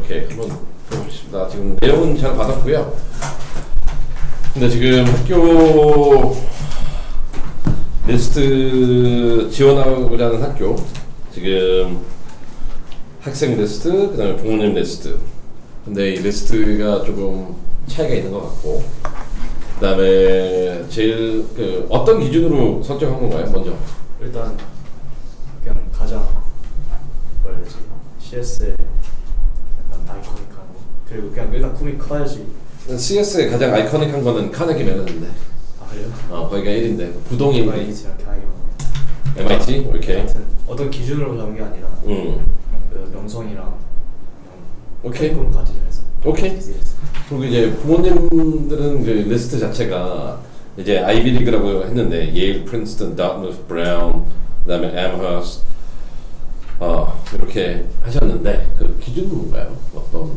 오케이, 한번 들어보겠습니다. 지금 내용은 잘 받았고요. 근데 지금 학교 리스트 지원하고자 하는 학교, 지금 학생 리스트, 그 다음에 부모님 리스트. 근데 이 리스트가 조금 차이가 있는 것 같고, 그 다음에 제일 어떤 기준으로 설정한 건가요? 먼저 일단 그냥 가장 뭐라 해야 되지? CS에 약간 아이코닉한 거, 그리고 그냥 일단 꿈이 커야지. CS에 가장 아이코닉한 거는 카네기 멜론인데, 아 그래요? 거기가 1인데 부동이 MIT랑 경영이 MIT? 오케이. 하여튼 어떤 기준으로 잡은 게 아니라 그 명성이랑 오케이. 꿈을 가지자 해서. 오케이. 그리고 이제 부모님들은 그 리스트 자체가 이제 아이비리그라고 했는데 예일, 프린스턴, 다트무스, 브라운, 그다음에 앰허스트 이렇게 하셨는데 그 기준은 뭔가요? 어떤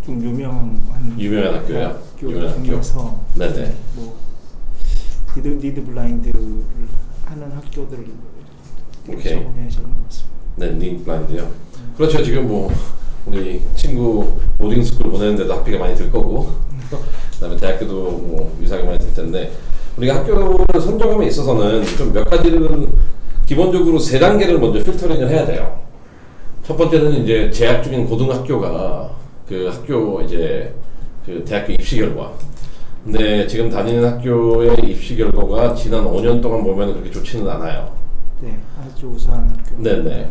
좀 유명한 학교요? 학교 유명한 학교. 중에서 네네. 뭐 리드 블라인드를 하는 학교들을 오케이. 적은 것 같습니다. 네, 링 블라인드요. 그렇죠. 지금 뭐 우리 친구 보딩 스쿨 보내는데도 학비가 많이 들 거고, 그다음에 대학교도 뭐 유사하게 많이 들 텐데, 우리가 학교를 선정함에 있어서는 좀 몇 가지를 기본적으로 세 단계를 먼저 필터링을 해야 돼요. 첫 번째는 이제 재학 중인 고등학교가 그 학교 이제 그 대학교 입시 결과. 근데 지금 다니는 학교의 입시 결과가 지난 5년 동안 보면 그렇게 좋지는 않아요. 네, 아주 우수한 학교. 네네.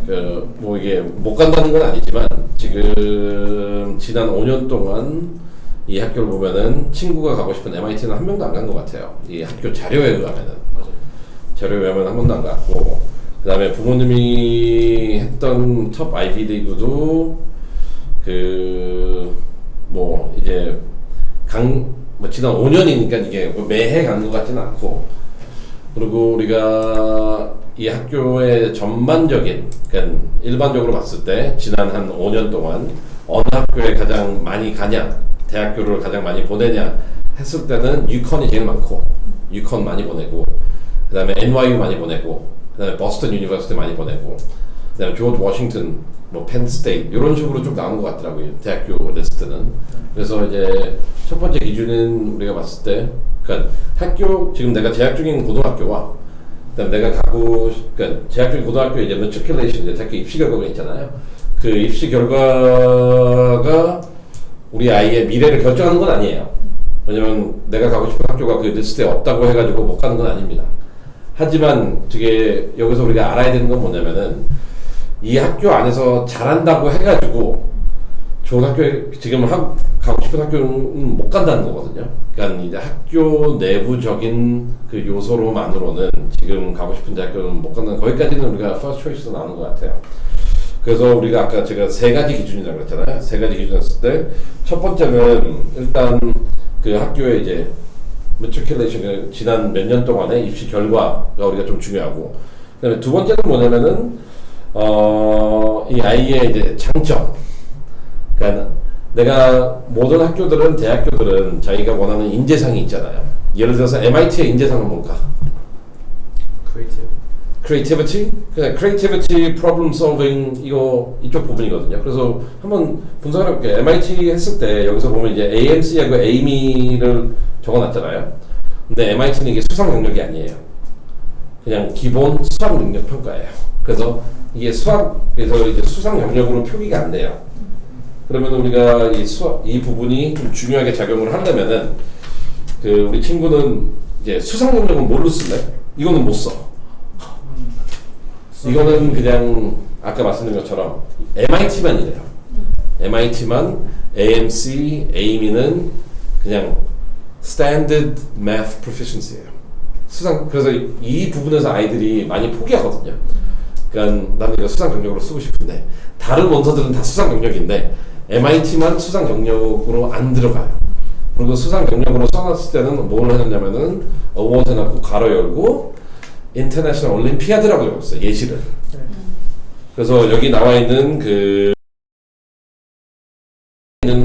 뭐 이게 못 간다는 건 아니지만 지금 지난 5년 동안 이 학교를 보면은 친구가 가고 싶은 MIT는 한 명도 안 간 것 같아요. 이 학교 자료에 의하면은. 맞아요. 자료에 의하면 한 번도 안 갔고, 그 다음에 부모님이 했던 톱 아이비리그도 뭐 이제 뭐 지난 5년이니까 이게 뭐 매해 간 것 같지는 않고, 그리고 우리가 이 학교의 전반적인, 그러니까 일반적으로 봤을 때 지난 한 5년 동안 어느 학교에 가장 많이 가냐, 대학교를 가장 많이 보내냐 했을 때는 유컨이 제일 많고, 유컨 많이 보내고, 그 다음에 NYU 많이 보내고, 그 다음에 버스턴 유니버시티 많이 보내고, 그 다음에 조지 워싱턴, 뭐 펜스테이트 이런 식으로 좀 나온 것 같더라고요, 대학교 리스트는. 그래서 이제 첫 번째 기준은 우리가 봤을 때, 그러니까 학교, 지금 내가 재학 중인 고등학교와 그다음에 내가 그러니까 재학 중인 고등학교 이제 matriculation, 이제 대학교 입시 결과가 있잖아요. 그 입시 결과가 우리 아이의 미래를 결정하는 건 아니에요. 왜냐면 내가 가고 싶은 학교가 그 리스트에 없다고 해가지고 못 가는 건 아닙니다. 하지만 되게 여기서 우리가 알아야 되는 건 뭐냐면은 이 학교 안에서 잘한다고 해가지고 좋은 학교에 지금 가고 싶은 학교는 못 간다는 거거든요. 그러니까 이제 학교 내부적인 그 요소로만으로는 지금 가고 싶은 대학교는 못 간다는, 거기까지는 우리가 first choice로 나오는 것 같아요. 그래서 우리가 아까 제가 세 가지 기준이라고 했잖아요. 세 가지 기준 했을 때 첫 번째는 일단 그 학교의 이제 matriculation, 지난 몇 년 동안의 입시 결과가 우리가 좀 중요하고, 그다음에 두 번째는 뭐냐면은 이 아이의 이제 장점. 그러니까 내가 모든 학교들은, 대학교들은 자기가 원하는 인재상이 있잖아요. 예를 들어서 MIT의 인재상은 뭘까? Creativity? 그냥 Creativity, Problem Solving 이쪽 부분이거든요. 그래서 한번 분석을 해볼게요. MIT 했을 때 여기서 보면 이제 AMC하고 AIME를 적어놨잖아요. 근데 MIT는 이게 수상 경력이 아니에요. 그냥 기본 수학 능력 평가예요. 그래서 이게 그래서 이제 수상 경력으로 표기가 안 돼요. 그러면 우리가 이 부분이 좀 중요하게 작용을 하려면은 우리 친구는 이제 수상 경력은 뭘로 쓸래? 이거는 못 써. 이거는 그냥 아까 말씀드린 것처럼 MIT만 이래요. MIT만 AMC, AIME는 그냥 Standard Math Proficiency예요. 그래서 이 부분에서 아이들이 많이 포기하거든요. 그러니까 나는 이거 수상 경력으로 쓰고 싶은데, 다른 원서들은 다 수상 경력인데 MIT만 수상 경력으로 안 들어가요. 그리고 수상 경력으로 써놨을 때는 뭘 해놨냐면은 어워드 해놓고 가로 열고 인터내셔널 올림피아드라고 적었어요, 예시를. 그래서 여기 나와 있는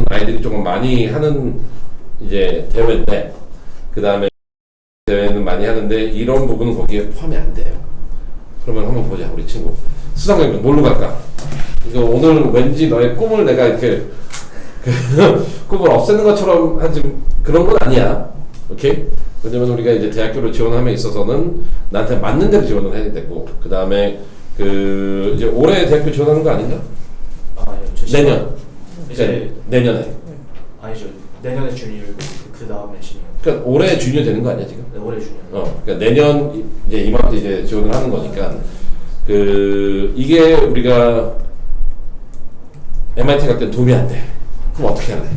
아이들이 조금 많이 하는 이제 대회인데, 그 다음에 대회는 많이 하는데 이런 부분은 거기에 포함이 안 돼요. 그러면 한번 보자, 우리 친구. 수상 경력 뭘로 갈까? 그러니까 오늘 왠지 너의 꿈을 내가 이렇게 꿈을 없애는 것처럼 하지 그런 건 아니야. 오케이? 왜냐면 우리가 이제 대학교를 지원함에 있어서는 나한테 맞는 대로 지원을 해야 되고 그 다음에 그 이제 올해 대학교 지원하는 거 아닌가? 아니요. 내년. 이제 내년에. 아니죠. 내년에 주니어고 그 다음에 시니어. 그러니까 올해 주니어 되는 거 아니야 지금? 네, 올해 주니어. 그러니까 내년 이제 이맘때 이제 지원을 하는 거니까 그 이게 우리가 MIT 갈 땐 도움이 안 돼. 그럼 어떻게 할래?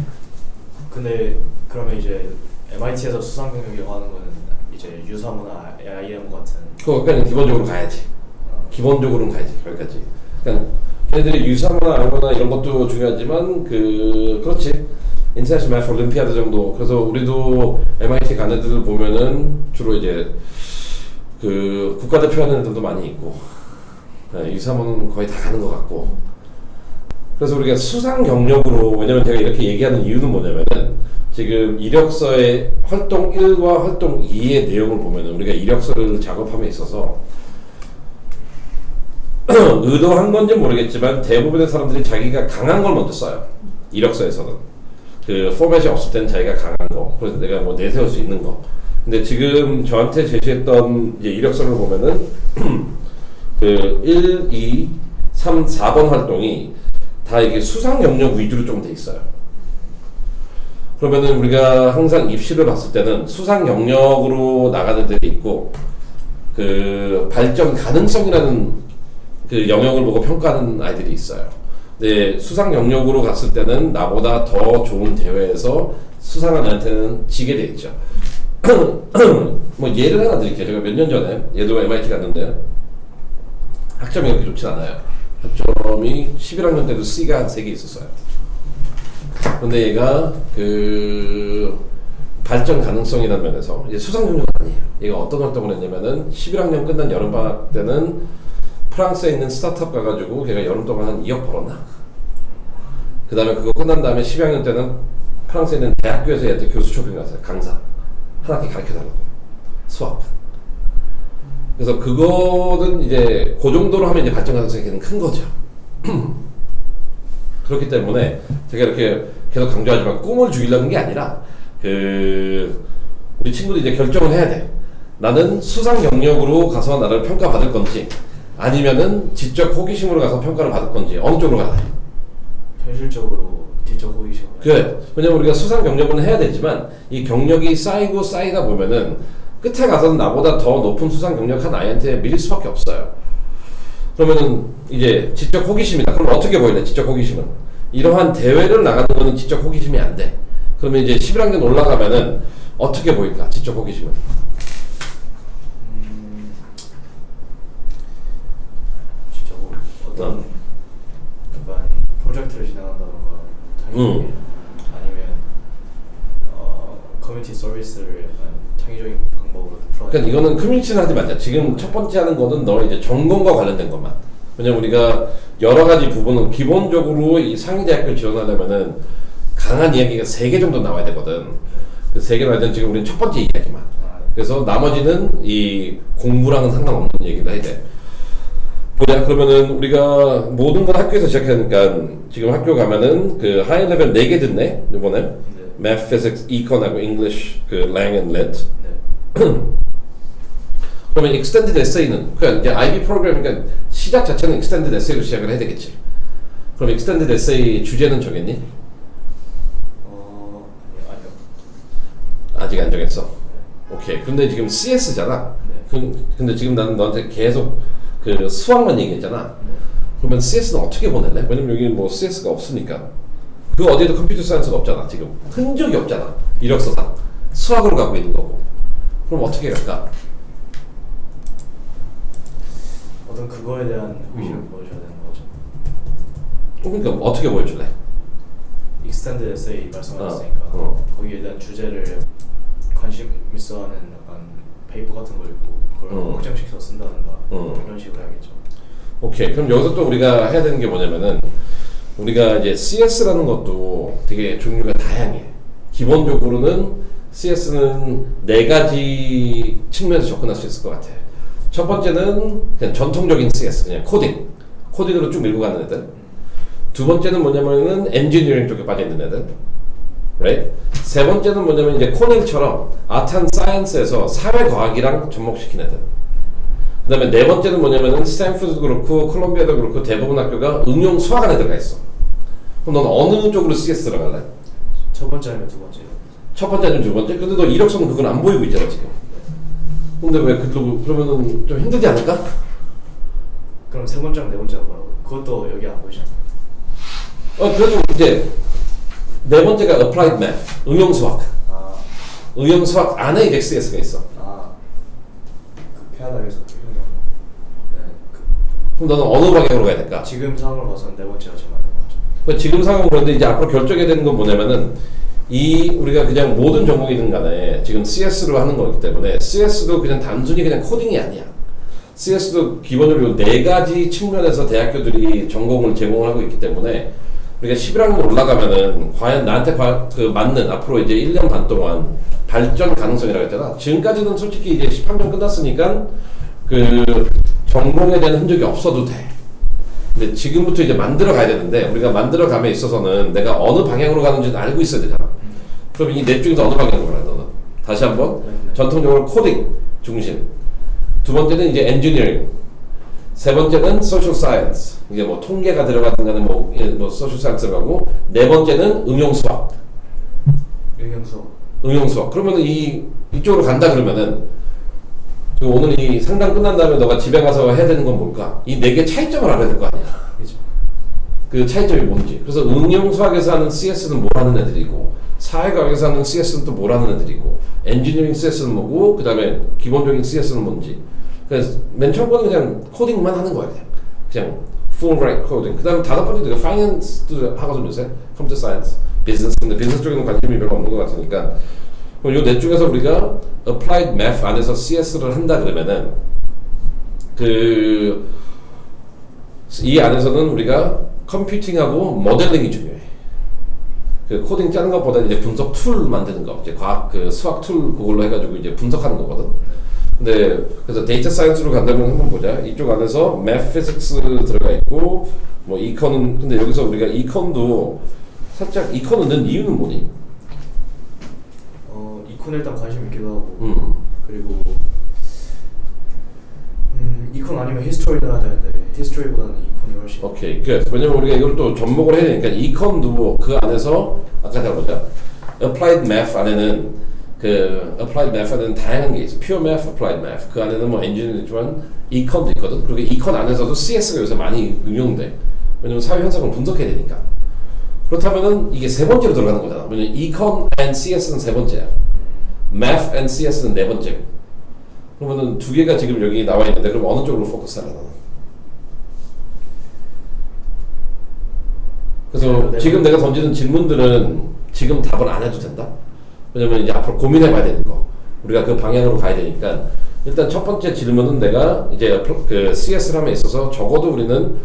근데 그러면 이제 MIT에서 수상 경력 요구하는 거는 이제 유사무나 IM 같은. 그거 그냥 기본적으로 가야지. 기본적으로는 가야지 거기까지. 그러니까 걔네들이 유사무나 알거나 이런 것도 중요하지만 그렇지. 인터내셔널 매스 올림피아드 정도. 그래서 우리도 MIT 간 애들 보면은 주로 이제 그 국가대표 하는 애들도 많이 있고 유사무는 거의 다 가는 것 같고. 그래서 우리가 수상 경력으로 왜냐면 제가 이렇게 얘기하는 이유는 뭐냐면은 지금 이력서의 활동 1과 활동 2의 내용을 보면은 우리가 이력서를 작업함에 있어서 의도한 건지 모르겠지만 대부분의 사람들이 자기가 강한 걸 먼저 써요. 이력서에서는. 그 포맷이 없을 때는 자기가 강한 거, 그래서 내가 뭐 내세울 수 있는 거. 근데 지금 저한테 제시했던 이제 이력서를 보면은 그 1, 2, 3, 4번 활동이 다 이게 수상 영역 위주로 좀 돼 있어요. 그러면은 우리가 항상 입시를 봤을 때는 수상 영역으로 나가는 데도 있고 그 발전 가능성이라는 그 영역을 보고 평가하는 아이들이 있어요. 네, 수상 영역으로 갔을 때는 나보다 더 좋은 대회에서 수상한 애한테는 지게 돼 있죠. 뭐 예를 하나 드릴게요. 제가 몇 년 전에 얘도 MIT 갔는데 학점이 그렇게 좋진 않아요. 학점이 11학년 때도 C가 한 3개 있었어요. 근데 얘가 그 발전 가능성이라는 면에서 이제 수상 영역은 아니에요. 얘가 어떤 활동을 했냐면은 11학년 끝난 여름방학 때는 프랑스에 있는 스타트업 가가지고 걔가 여름 동안 한 2억 벌었나? 그 다음에 그거 끝난 다음에 12학년 때는 프랑스에 있는 대학교에서 얘한테 교수 초빙 갔어요. 강사. 한 학기 가르쳐달라고. 수학. 그래서 그거는 이제 그 정도로 하면 이제 발전 가능성이 걔는 큰 거죠. 그렇기 때문에 제가 이렇게 계속 강조하지만 꿈을 죽이려는 게 아니라 그 우리 친구들이 이제 결정을 해야 돼. 나는 수상 영역으로 가서 나를 평가받을 건지 아니면은 지적 호기심으로 가서 평가를 받을 건지 어느 쪽으로 갈래? 현실적으로 지적 호기심으로. 그래. 왜냐면 우리가 수상 경력은 해야 되지만 이 경력이 쌓이고 쌓이다 보면은 끝에 가서는 나보다 더 높은 수상 경력한 아이한테 밀릴 수밖에 없어요. 그러면은 이제 지적 호기심이다. 그럼 어떻게 보일래? 지적 호기심은 이러한 대회를 나가는 거는 지적 호기심이 안 돼. 그러면 이제 11학년 올라가면은 어떻게 보일까? 지적 호기심은 진짜 뭐 어떤 약간 프로젝트를 진행한다던가 아니면 커뮤니티 서비스를 약간 창의적인 방법으로 그러니까 이거는 커뮤니티는 하지 말자. 지금 첫 번째 하는 거는 너의 이제 전공과 관련된 것만. 왜냐면 우리가 여러 가지 부분은 기본적으로 이 상위대학교 지원하려면은 강한 이야기가 3개 정도 나와야 되거든. 그 3개 나와야 되는 지금 우리는 첫 번째 이야기만. 그래서 나머지는 이 공부랑은 상관없는 얘기를 해야 돼. 뭐냐 그러면은 우리가 모든 건 학교에서 시작하니까 지금 학교 가면은 그 하이 레벨 4개 듣네 이번에. 네. Math, Physics, Econ하고 English, 그 Lang and Lit. 네. 그러면 Extended Essay는 그냥 이제 IB 프로그램이니까 시작 자체는 Extended Essay로 시작을 해야 되겠지. 그럼 Extended Essay 주제는 정했니? 아니요. 아직 안 정했어. 오케이. 근데 지금 CS잖아. 네. 근데 지금 나는 너한테 계속 그 수학만 얘기했잖아. 네. 그러면 CS는 어떻게 보낼래? 왜냐면 여기 뭐 CS가 없으니까. 그 어디에도 컴퓨터 사이언스가 없잖아. 지금 흔적이 없잖아. 이력서상 수학으로 가고 있는 거고. 그럼 어떻게 갈까? 어떤 그거에 대한 의식을 보여줘야 되는 거죠. 그러니까 어떻게 보여줄래? 익스텐드 에세이 말씀하셨으니까 거기에 대한 주제를 관심 있어하는 약간 페이퍼 같은 거 읽고 그걸 확장시켜서 쓴다든가 이런 식으로 해야겠죠. 오케이. 그럼 여기서 또 우리가 해야 되는 게 뭐냐면은 우리가 이제 CS라는 것도 되게 종류가 다양해. 기본적으로는 CS는 4가지 측면에서 접근할 수 있을 것 같아. 첫 번째는 그냥 전통적인 CS, 그냥 코딩으로 쭉 밀고 가는 애들. 두 번째는 뭐냐면은 엔지니어링 쪽에 빠져 있는 애들. right? 세 번째는 뭐냐면 이제 코넬처럼 아트 앤 사이언스에서 사회과학이랑 접목시킨 애들. 그 다음에 네 번째는 뭐냐면은 스탠포드도 그렇고 콜롬비아도 그렇고 대부분 학교가 응용 수학안에 들어가 있어. 그럼 넌 어느 쪽으로 CS 들어갈래? 첫 번째 아니면 두 번째? 첫 번째 아니면 두 번째? 근데 너 이력서는 그건 안 보이고 있잖아 지금. 근데 왜 그러면은 좀 힘들지 않을까? 그럼 세 번째랑 네 번째가 뭐라고? 그것도 여기 안 보이잖아. 그래도 이제 네 번째가 Applied Math, 응용 수학. 응용 수학 안에 이제 CS가 있어. 그 캐나다에서 그럼 너는 어느 방향으로 가야 될까? 지금 상황을 봐서는 네 번째가 제일 맞는 것 같죠. 지금 상황은 그런데 이제 앞으로 결정해야 되는 건 뭐냐면은 우리가 그냥 모든 종목이든 간에 지금 CS로 하는 거기 때문에 CS도 그냥 단순히 그냥 코딩이 아니야. CS도 기본적으로 네 가지 측면에서 대학교들이 전공을 제공하고 있기 때문에 우리가 11학년 올라가면은 과연 나한테 맞는 앞으로 이제 1년 반 동안 발전 가능성이라고 했잖아. 지금까지는 솔직히 이제 13년 끝났으니까 그 전공에 대한 흔적이 없어도 돼. 근데 지금부터 이제 만들어 가야 되는데 우리가 만들어 감에 있어서는 내가 어느 방향으로 가는지는 알고 있어야 되잖아. 그럼 이 넷 중에서 어느 방향으로 가야 너는? 다시 한번 전통적으로 코딩 중심. 두 번째는 이제 엔지니어링. 세 번째는 소셜 사이언스. 이게 뭐 통계가 들어가든 간에 뭐 소셜 사이언스 들어가고 네 번째는 응용 수학. 응용 수학. 그러면은 이쪽으로 간다 그러면은 오늘 이 상담 끝난 다음에 너가 집에 가서 해야 되는 건 뭘까? 이 네 개 차이점을 알아야 될 거 아니야. 그렇죠. 그 차이점이 뭔지. 그래서 응용 수학에서 하는 CS는 뭘 하는 애들이고 사회과학에서 하는 CS는 또 뭘 하는 애들이고 엔지니어링 CS는 뭐고 그 다음에 기본적인 CS는 뭔지. 그래서 맨 처음 거는 그냥 코딩만 하는 거야. 그냥 full right coding. 그 다음에 다섯 번째도 finance도 하거든 요새. 컴퓨터 사이언스, 비즈니스. 근데 비즈니스 쪽에는 관심이 별로 없는 것 같으니까 요 넷 중에서 우리가 applied math 안에서 CS를 한다 그러면은 이 안에서는 우리가 컴퓨팅하고 모델링이 중요해. 그 코딩 짜는 것보다 이제 분석 툴 만드는 거, 이제 과학 수학 툴 그걸로 해가지고 이제 분석하는 거거든. 근데 그래서 데이터 사이언스로 간다면 한번 보자. 이쪽 안에서 math, physics 들어가 있고 뭐 이컨은 근데 여기서 우리가 이컨도 살짝 이컨을 넣은 이유는 뭐니? 이콘 일단 관심 있기도 하고 그리고 이콘 아니면 히스토리를 해야 되는데 히스토리보다는 이콘이 훨씬 오케이 good. 왜냐면 우리가 이걸 또 접목을 해야 되니까 이컨도 그 안에서 아까 잘 보자. applied math 안에는 applied math 안에는 다양한 게 있어. pure math, applied math. 그 안에는 뭐 엔지니어링 있지만 이컨도 있거든. 그리고 이컨 안에서도 CS가 요새 많이 응용돼. 왜냐면 사회 현상을 분석해야 되니까. 그렇다면은 이게 세 번째로 들어가는 거잖아. 왜냐면 이컨 and CS는 세 번째야. math and CS는 네 번째고. 그러면은 두 개가 지금 여기 나와 있는데 그럼 어느 쪽으로 포커스하려나? 그래서 지금 내가 던지는 질문들은 지금 답을 안 해도 된다. 왜냐면 이제 앞으로 고민해봐야 되는 거. 우리가 그 방향으로 가야 되니까 일단 첫 번째 질문은 내가 이제 그 CS를 함에 있어서 적어도 우리는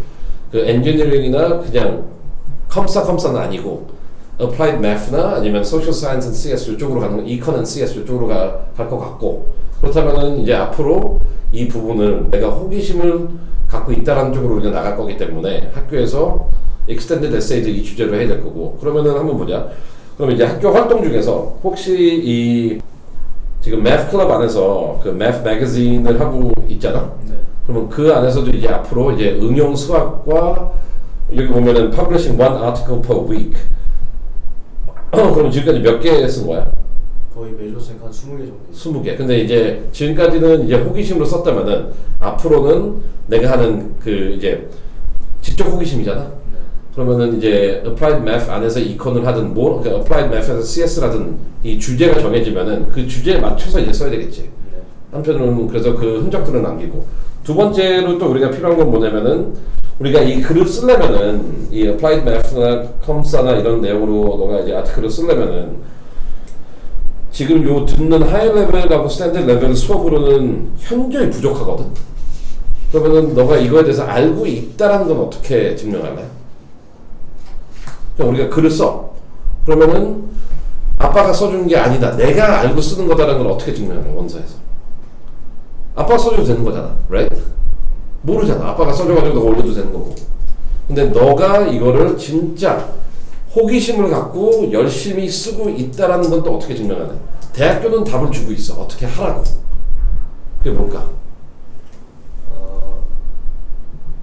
그 엔지니어링이나 그냥 컴사는 아니고 applied math나 아니면 social science and CS 이쪽으로 가는 econ and CS 이쪽으로 갈 것 같고 그렇다면은 이제 앞으로 이 부분을 내가 호기심을 갖고 있다라는 쪽으로 우리가 나갈 거기 때문에 학교에서 extended essay도 이 주제로 해야 될 거고 그러면은 한번 보자. 그러면 이제 학교 활동 중에서 혹시 이 지금 math club 안에서 그 math magazine을 하고 있잖아. 네. 그러면 그 안에서도 이제 앞으로 이제 응용 수학과 여기 보면은 publishing one article per week. 그럼 지금까지 몇 개 쓴 거야? 거의 매주 쓰니까 한 20개 정도. 20개. 근데 이제 지금까지는 이제 호기심으로 썼다면은 앞으로는 내가 하는 그 이제 지적 호기심이잖아. 네. 그러면은 이제 applied math 안에서 이컨을 하든 뭐 그러니까 applied math에서 CS라든 이 주제가 정해지면은 그 주제에 맞춰서 이제 써야 되겠지. 네. 한편으로는 그래서 그 흔적들을 남기고 두 번째로 또 우리가 필요한 건 뭐냐면은 우리가 이 글을 쓰려면은 이 applied math나 컴사나 이런 내용으로 너가 이제 아티클을 쓰려면은 지금 요 듣는 하이 레벨하고 스탠드 레벨 수업으로는 현저히 부족하거든. 그러면은 너가 이거에 대해서 알고 있다라는 건 어떻게 증명할래? 그러니까 우리가 글을 써. 그러면은 아빠가 써준 게 아니다. 내가 알고 쓰는 거다라는 걸 어떻게 증명하냐 원서에서. 아빠가 써줘도 되는 거잖아, right? 모르잖아. 아빠가 써줘가지고 너가 올려도 되는 거고. 근데 너가 이거를 진짜 호기심을 갖고 열심히 쓰고 있다라는 건 또 어떻게 증명하냐? 대학교는 답을 주고 있어. 어떻게 하라고. 그게 뭘까?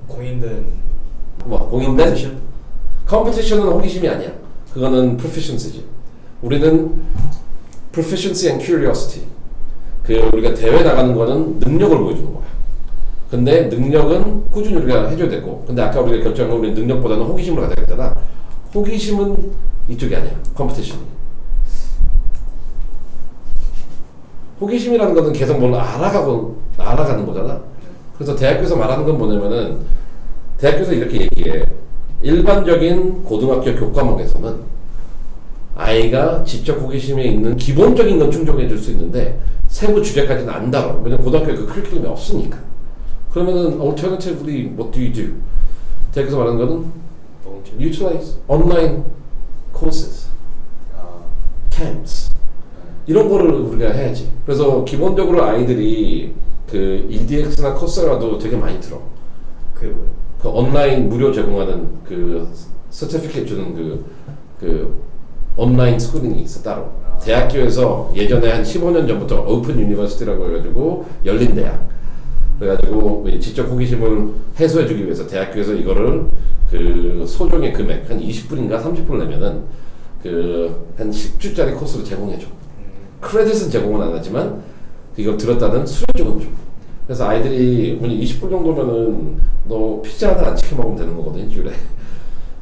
공인된 공인된? 컴피티션은 호기심이 아니야. 그거는 proficiency지. 우리는 proficiency and curiosity. 우리가 대회 나가는 거는 능력을 보여주는 거야. 근데 능력은 꾸준히 우리가 해줘야 되고, 근데 아까 우리가 결정한 건 우리 능력보다는 호기심을 가져야 되잖아. 호기심은 이쪽이 아니야. 컴피티션이. 호기심이라는 거는 계속 뭘 알아가는 거잖아. 그래서 대학교에서 말하는 건 뭐냐면은, 대학교에서 이렇게 얘기해. 일반적인 고등학교 교과목에서는 아이가 지적 호기심에 있는 기본적인 건 충족해 줄 수 있는데 세부 주제까지는 안 다뤄. 왜냐면 고등학교에 그 커리큘럼이 없으니까. 그러면은 alternatively what do you do? 대학에서 말하는 거는 utilize online courses, camps 이런 거를 우리가 해야지. 그래서 기본적으로 아이들이 그 EDX나 코스라도 되게 많이 들어. 그게 뭐예요? 그 온라인 무료 제공하는 그 서티피케이트 주는 그 온라인 스쿨링이 있어 따로. 대학교에서 예전에 한 15년 전부터 오픈 유니버시티라고 해가지고 열린 대학. 그래가지고 지적 호기심을 해소해주기 위해서 대학교에서 이거를 그 소정의 금액 한 20불인가 30불 내면은 그 한 10주짜리 코스를 제공해줘. 크레딧은 제공은 안 하지만 이걸 들었다는 수료증은 줘. 그래서 아이들이 20불 정도면은 너 피자 하나 안 시켜 먹으면 되는 거거든 일주일에.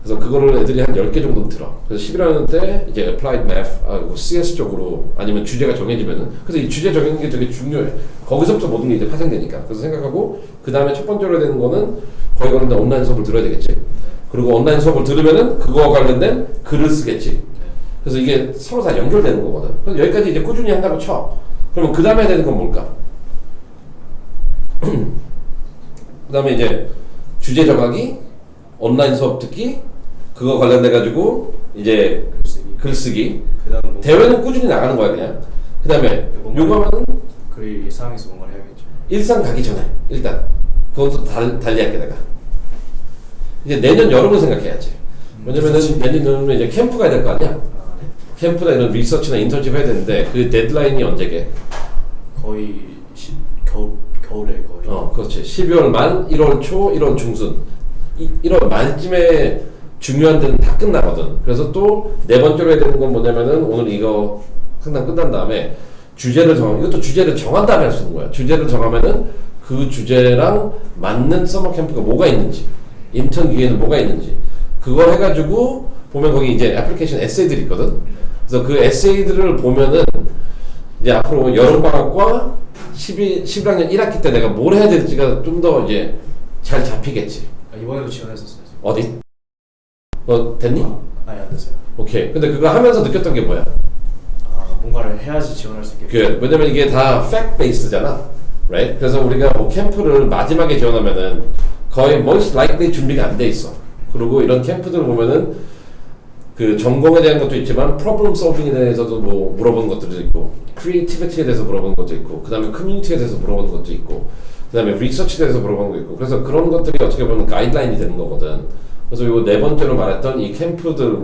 그래서 그거를 애들이 한 10개 정도 들어. 그래서 11학년 때 이제 applied math, CS 쪽으로 아니면 주제가 정해지면은, 그래서 이 주제 정해지는 게 되게 중요해. 거기서부터 모든 게 이제 파생되니까. 그래서 생각하고, 그 다음에 첫 번째로 해야 되는 거는 거기 가는데 온라인 수업을 들어야 되겠지. 그리고 온라인 수업을 들으면은 그거와 관련된 글을 쓰겠지. 그래서 이게 서로 다 연결되는 거거든. 그래서 여기까지 이제 꾸준히 한다고 쳐. 그러면 그 다음에 해야 되는 건 뭘까? 그 다음에 이제 주제 정하기, 온라인 수업 듣기, 그거 관련돼가지고 이제 글쓰기. 그다음 뭐 대회는 꾸준히 나가는 거야 그냥. 그 다음에 요거 하면은 그 일상에서 뭔가를 해야겠죠. 일상 가기 전에 일단 그것도 달리 할게 내가. 이제 내년 여름을 생각해야지. 왜냐면은 내년 여름에 이제 캠프 가야 될 거 아니야. 캠프나 이런 리서치나 인턴십 해야 되는데 그 데드라인이 언제게? 거의 겨울에 거의. 그렇지. 12월 말, 1월 초, 1월 중순. 1월 말쯤에 중요한 데는 다 끝나거든. 그래서 또 네 번째로 해야 되는 건 뭐냐면은 오늘 이거 상담 끝난 다음에 주제를 이것도 주제를 정한 다음에 할 수 있는 거야. 주제를 정하면은 그 주제랑 맞는 서머 캠프가 뭐가 있는지, 인턴 기회는 뭐가 있는지, 그걸 해가지고 보면 거기 이제 애플리케이션 에세이들이 있거든. 그래서 그 에세이들을 보면은 이제 앞으로 여름방학과 11학년 1학기 때 내가 뭘 해야 될지가 좀 더 이제 잘 잡히겠지. 이번에도 지원했었어요. 어디? 됐니? 아니 안 됐어요. 오케이. 근데 그거 하면서 느꼈던 게 뭐야? 뭔가를 해야지 지원할 수 있게. 왜냐면 이게 다 fact based잖아, right? 그래서 우리가 뭐 캠프를 마지막에 지원하면은 거의 most likely 준비가 안 돼 있어. 그리고 이런 캠프들 보면은 그 전공에 대한 것도 있지만 problem solving에 대해서도 뭐 물어보는 것들도 있고, creativity에 대해서 물어보는 것도 있고, 그 다음에 community에 대해서 물어보는 것도 있고, 그 다음에 research에 대해서 물어보는 것도 있고. 그래서 그런 것들이 어떻게 보면 가이드라인이 되는 거거든. 그래서 이거 네 번째로 말했던 이 캠프들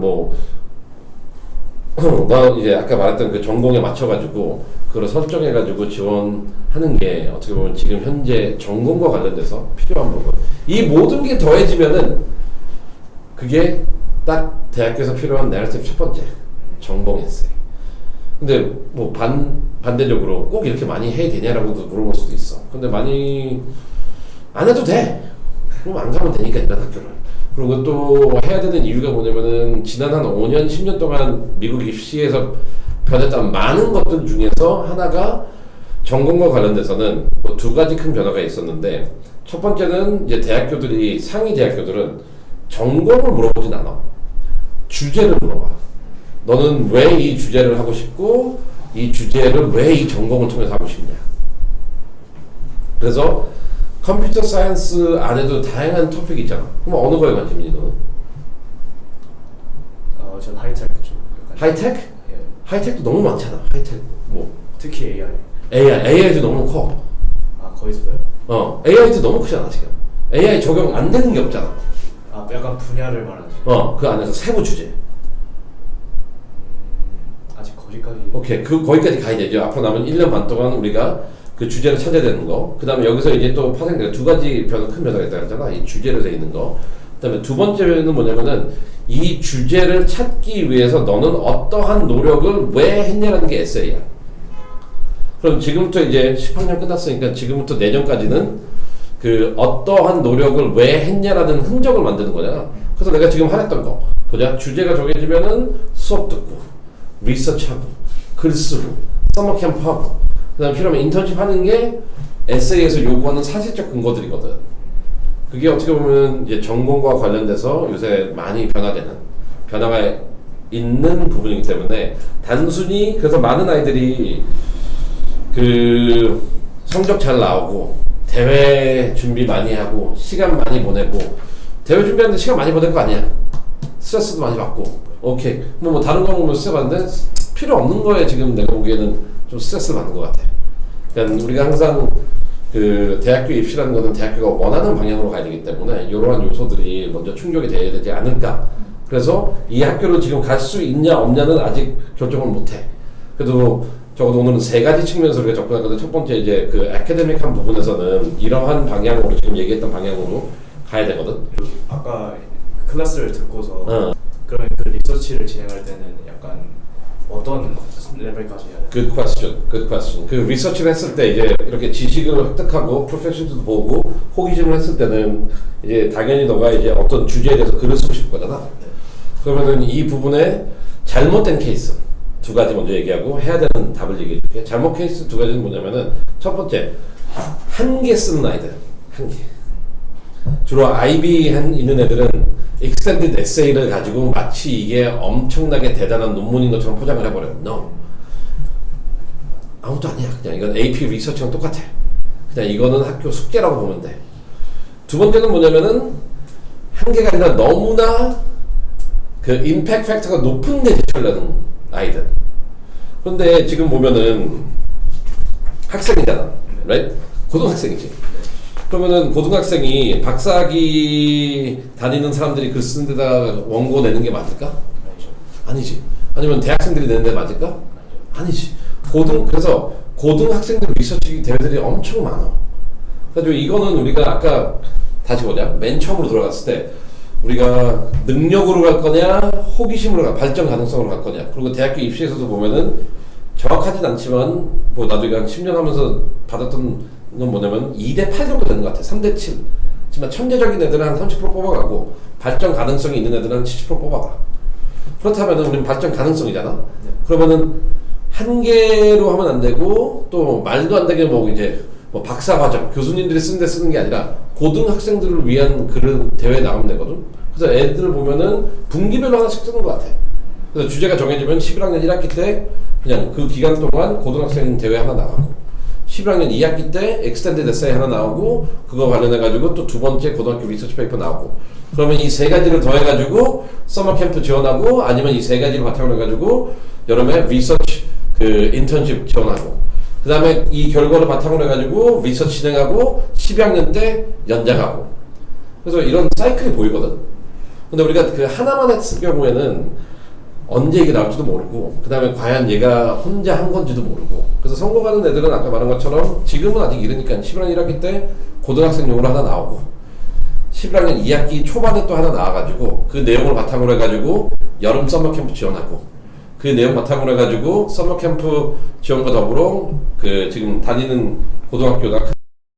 나 이제 아까 말했던 그 전공에 맞춰가지고 그걸 설정해가지고 지원하는 게 어떻게 보면 지금 현재 전공과 관련돼서 필요한 부분. 이 모든 게 더해지면은 그게 딱 대학교에서 필요한 내러티브 첫 번째 전공 에세이. 근데 뭐 반대적으로 꼭 이렇게 많이 해야 되냐라고도 물어볼 수도 있어. 근데 많이 안 해도 돼. 그럼 안 가면 되니까 이런 학교를. 그리고 또 해야 되는 이유가 뭐냐면은 지난 한 5년, 10년 동안 미국 입시에서 변했던 많은 것들 중에서 하나가 전공과 관련돼서는 뭐 두 가지 큰 변화가 있었는데, 첫 번째는 이제 대학교들이, 상위 대학교들은 전공을 물어보진 않아. 주제를 물어봐. 너는 왜 이 주제를 하고 싶고 이 주제를 왜 이 전공을 통해서 하고 싶냐. 그래서 컴퓨터 사이언스 안에도 다양한 토픽이 있잖아. 그럼 어느 거에 관심이 있니 너는? 전 하이테크 쪽. 하이테크? 예. 하이테크도 너무 많잖아. 하이테크 뭐 특히 AI. AI도 너무 커. 거기서도요? AI도 너무 크잖아 지금. AI 적용 안 되는 게 없잖아. 약간 분야를 말하지. 그 안에서 세부 주제. 아직 거기까지. 오케이. 거기까지 가야 되죠. 앞으로 남은 1년 반 동안 우리가 그 주제를 찾아야 되는 거. 그 다음에 여기서 이제 또 파생되는 두 가지 큰 변화가 있다고 했잖아. 이 주제로 되어 있는 거. 그 다음에 두 번째는 뭐냐면은 이 주제를 찾기 위해서 너는 어떠한 노력을 왜 했냐라는 게 에세이야. 그럼 지금부터 이제 18년 끝났으니까 지금부터 내년까지는 그 어떠한 노력을 왜 했냐라는 흔적을 만드는 거잖아. 그래서 내가 지금 하랬던 거 보자. 주제가 정해지면은 수업 듣고 리서치하고 글 쓰고 서머 캠프하고 그 다음에 필요하면 인턴십 하는 게 에세이에서 요구하는 사실적 근거들이거든. 그게 어떻게 보면 이제 전공과 관련돼서 요새 많이 변화가 있는 부분이기 때문에 단순히 그래서 많은 아이들이 그 성적 잘 나오고 대회 준비 많이 하고 시간 많이 보내고 대회 준비하는데 시간 많이 보낼 거 아니야. 스트레스도 많이 받고 오케이 뭐 다른 과목은 스트레스 받는데 필요 없는 거에 지금 내가 보기에는 좀 스트레스를 받는 것 같아. 그러니까 우리가 항상 그 대학교 입시라는 것은 대학교가 원하는 방향으로 가야 되기 때문에 이러한 요소들이 먼저 충족이 돼야 되지 않을까. 그래서 이 학교로 지금 갈 수 있냐 없냐는 아직 결정을 못해. 그래도 적어도 오늘은 세 가지 측면에서 우리가 접근하거든. 첫 번째 이제 그 아카데믹한 부분에서는 이러한 방향으로 지금 얘기했던 방향으로 가야 되거든. 아까 클래스를 듣고서 그러면 그 리서치를 진행할 때는 약간 어떤 레벨까지 해야 돼? Good question. 그 리서치를 했을 때 이제 이렇게 지식을 획득하고 프로페셔널도 보고 호기심을 했을 때는 이제 당연히 너가 이제 어떤 주제에 대해서 글을 쓰고 싶을 거잖아. 그러면은 이 부분에 잘못된 케이스 두 가지 먼저 얘기하고 해야 되는 답을 얘기해 줄게. 잘못 케이스 두 가지는 뭐냐면은 첫 번째 한 개 쓰는 아이들 한 개. 주로 IB 있는 애들은 extended essay를 가지고 마치 이게 엄청나게 대단한 논문인 것처럼 포장을 해버려. No. 아무것도 아니야. 그냥 이건 AP 리서치랑 똑같아. 그냥 이거는 학교 숙제라고 보면 돼. 두 번째는 뭐냐면은 한 개가 아니라 너무나 그 임팩트 팩터가 높은 데 제출하는 아이들. 그런데 지금 보면은 학생이잖아. right? 고등학생이지. 그러면은 고등학생이 박사학위 다니는 사람들이 글 쓰는 데다 원고 내는 게 맞을까? 아니지. 아니면 대학생들이 내는 데 맞을까? 아니지. 그래서 고등학생들 리서치 대회들이 엄청 많아. 그래서 이거는 우리가 아까 다시 보자. 맨 처음으로 들어갔을 때 우리가 능력으로 갈 거냐, 호기심으로 발전 가능성으로 갈 거냐. 그리고 대학교 입시에서도 보면은 정확하진 않지만 뭐 나도 이거 한 10년 하면서 받았던 건 뭐냐면 2대8 정도 되는 것 같아. 3대7. 하지만 천재적인 애들은 한 30% 뽑아가고 발전 가능성이 있는 애들은 70% 뽑아가. 그렇다면 우리는 발전 가능성이잖아. 그러면은 한 개로 하면 안 되고 또 말도 안 되게 뭐 이제 뭐 박사과정 교수님들이 쓰는 게 아니라 고등학생들을 위한 그런 대회에 나가면 되거든. 그래서 애들 보면은 분기별로 하나씩 쓰는 것 같아. 그래서 주제가 정해지면 11학년 1학기 때 그냥 그 기간 동안 고등학생 대회 하나 나가고 11학년 2학기 때 엑스텐디드 에세이 하나 나오고 그거 관련해가지고 또 두 번째 고등학교 리서치 페이퍼 나오고 그러면 이 세 가지를 더해가지고 서머 캠프 지원하고 아니면 이 세 가지를 바탕으로 해가지고 여름에 리서치 그 인턴십 지원하고 그 다음에 이 결과를 바탕으로 해가지고 리서치 진행하고 12학년 때 연장하고 그래서 이런 사이클이 보이거든. 근데 우리가 그 하나만 했을 경우에는 언제 이게 나올지도 모르고 그 다음에 과연 얘가 혼자 한 건지도 모르고 그래서 선거 가는 애들은 아까 말한 것처럼 지금은 아직 이르니까 11학년 1학기 때 고등학생용으로 하나 나오고 11학년 2학기 초반에 또 하나 나와가지고 그 내용을 바탕으로 해가지고 여름 서머 캠프 지원하고 그 내용 바탕으로 해가지고 서머 캠프 지원과 더불어 그 지금 다니는 고등학교나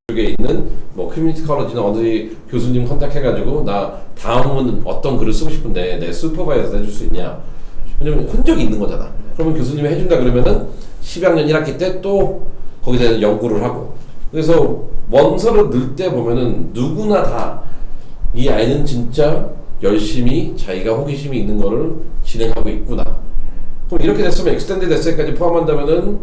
쪽에 있는 뭐 커뮤니티 컬러지나 어디 교수님 컨택해가지고 나 다음은 어떤 글을 쓰고 싶은데 내 슈퍼바이저도 해줄 수 있냐. 왜냐면 흔적이 있는 거잖아. 그러면 교수님이 해준다 그러면은 12학년 1학기 때 또 거기에 대해서 연구를 하고 그래서 원서를 넣을 때 보면은 누구나 다 이 아이는 진짜 열심히 자기가 호기심이 있는 거를 진행하고 있구나. 그럼 이렇게 됐으면 엑스텐디드 에세이까지 포함한다면은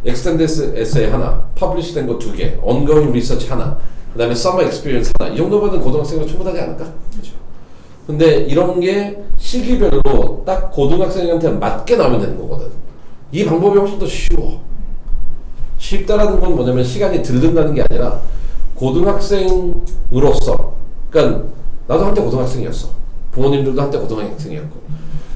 엑스텐디드 에세이 하나, 퍼블리시된 거 2개, ongoing 리서치 하나, 그 다음에 서머 익스피리언스 하나. 이 정도면은 고등학생으로 충분하지 않을까? 그렇죠. 근데 이런 게 시기별로 딱 고등학생한테 맞게 나오면 되는 거거든. 이 방법이 훨씬 더 쉬워. 쉽다라는 건 뭐냐면 시간이 들른다는 게 아니라 고등학생으로서 그러니까 나도 한때 고등학생이었어. 부모님들도 한때 고등학생이었고.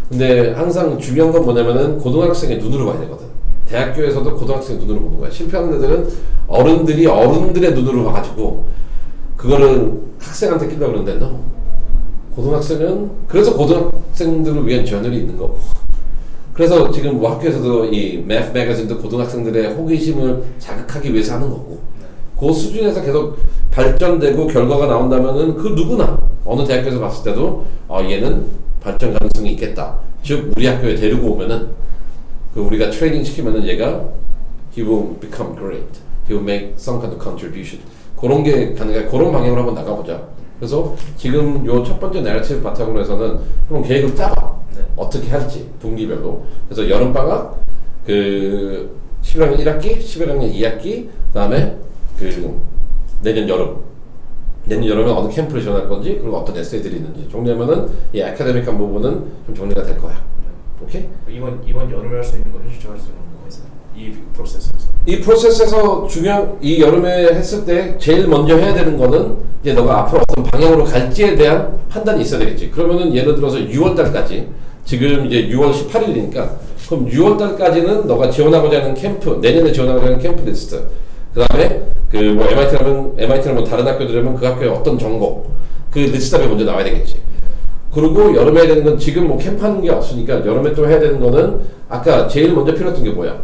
근데 항상 중요한 건 뭐냐면은 고등학생의 눈으로 봐야 되거든. 대학교에서도 고등학생의 눈으로 보는 거야. 실패하는 애들은 어른들이 어른들의 눈으로 봐가지고 그거를 학생한테 끼려고 그러는데 no. 고등학생은 그래서 고등학생들을 위한 저널이 있는 거고. 그래서 지금 뭐 학교에서도 이 Math 매거진도 고등학생들의 호기심을 자극하기 위해서 하는 거고. 그 수준에서 계속 발전되고 결과가 나온다면은 그 누구나 어느 대학교에서 봤을 때도 얘는 발전 가능성이 있겠다. 즉 우리 학교에 데리고 오면은 그 우리가 트레이닝 시키면은 얘가 he will become great. He will make some kind of contribution. 그런 게 가능해. 그런 방향으로 한번 나가보자. 그래서 지금 요 첫 번째 내러티브 바탕으로 해서는 한번 계획을 짜봐. 네. 어떻게 할지 분기별로. 그래서 여름방학 그 11학년 1학기, 11학년 2학기, 그다음에 그 내년 여름에 어느 캠프를 지원할 건지 그리고 어떤 에세이들이 있는지 정리하면은 이 아카데믹한 부분은 좀 정리가 될 거야. 오케이? 이번 여름에 할 수 있는 거 현실적으로 할 수 있는 거 있어요? 이 프로세스에서. 이 프로세스에서 중요한 이 여름에 했을 때 제일 먼저 해야 되는 거는 이제 너가 앞으로 어떤 방향으로 갈지에 대한 판단이 있어야 되겠지. 그러면은 예를 들어서 6월 달까지 지금 이제 6월 18일이니까 그럼 6월 달까지는 너가 지원하고자 하는 캠프 내년에 지원하고자 하는 캠프 리스트. 그다음에 그 뭐 MIT라면 뭐 다른 학교들이면 그 학교의 어떤 전공 그 리스트업이 먼저 나와야 되겠지. 그리고 여름에 해야 되는 건 지금 뭐 캠프하는 게 없으니까 여름에 또 해야 되는 거는 아까 제일 먼저 필요했던 게 뭐야?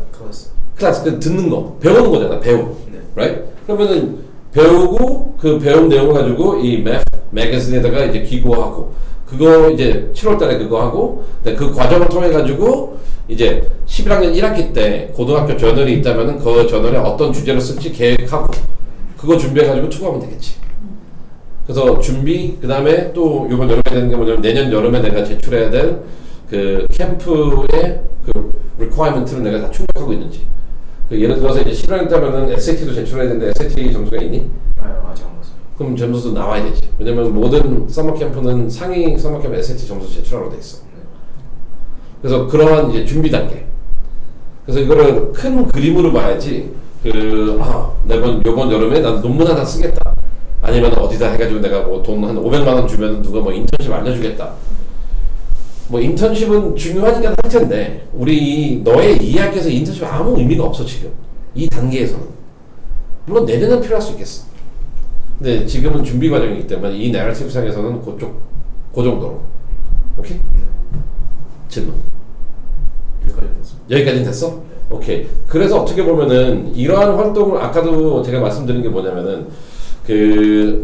클래스 그 듣는 거 배우는 거잖아. 배우. 네. right? 그러면은 배우고 그 배운 내용을 가지고 이 매거진에다가 이제 기고하고 그거 이제 7월달에 그거 하고 그 과정을 통해 가지고 이제 11학년 1학기 때 고등학교 저널이 있다면은 그 저널에 어떤 주제로 쓸지 계획하고 그거 준비해 가지고 투고하면 되겠지. 그래서 준비 그 다음에 또 이번 여름에 되는 게 뭐냐면 내년 여름에 내가 제출해야 될 그 캠프의 그 requirement를 내가 다 충족하고 있는지. 그 예를 들어서 이제 11학년 때면은 SAT도 제출해야 되는데 SAT 점수가 있니? 아직 안 봤어요. 그럼 점수도 나와야 되지. 왜냐면 모든 서머 캠프는 상위 서머 캠프 SAT 점수 제출하로 돼 있어. 그래서 그러한 이제 준비 단계. 그래서 이거를 큰 그림으로 봐야지. 요번 여름에 난 논문 하나 쓰겠다. 아니면 어디다 해가지고 내가 뭐 돈 한 500만 원 주면 누가 뭐 인턴십 알려주겠다. 뭐 인턴십은 중요하니까 할 텐데 우리 너의 이야기에서 인턴십 아무 의미가 없어 지금 이 단계에서는. 물론 내년은 필요할 수 있겠어. 근데 지금은 준비 과정이기 때문에 이 내러티브 상에서는 그 정도로. 오케이? 질문. 여기까지는 됐어? 네. 오케이. 그래서 어떻게 보면은 이러한 활동을 아까도 제가 말씀드린 게 뭐냐면은 그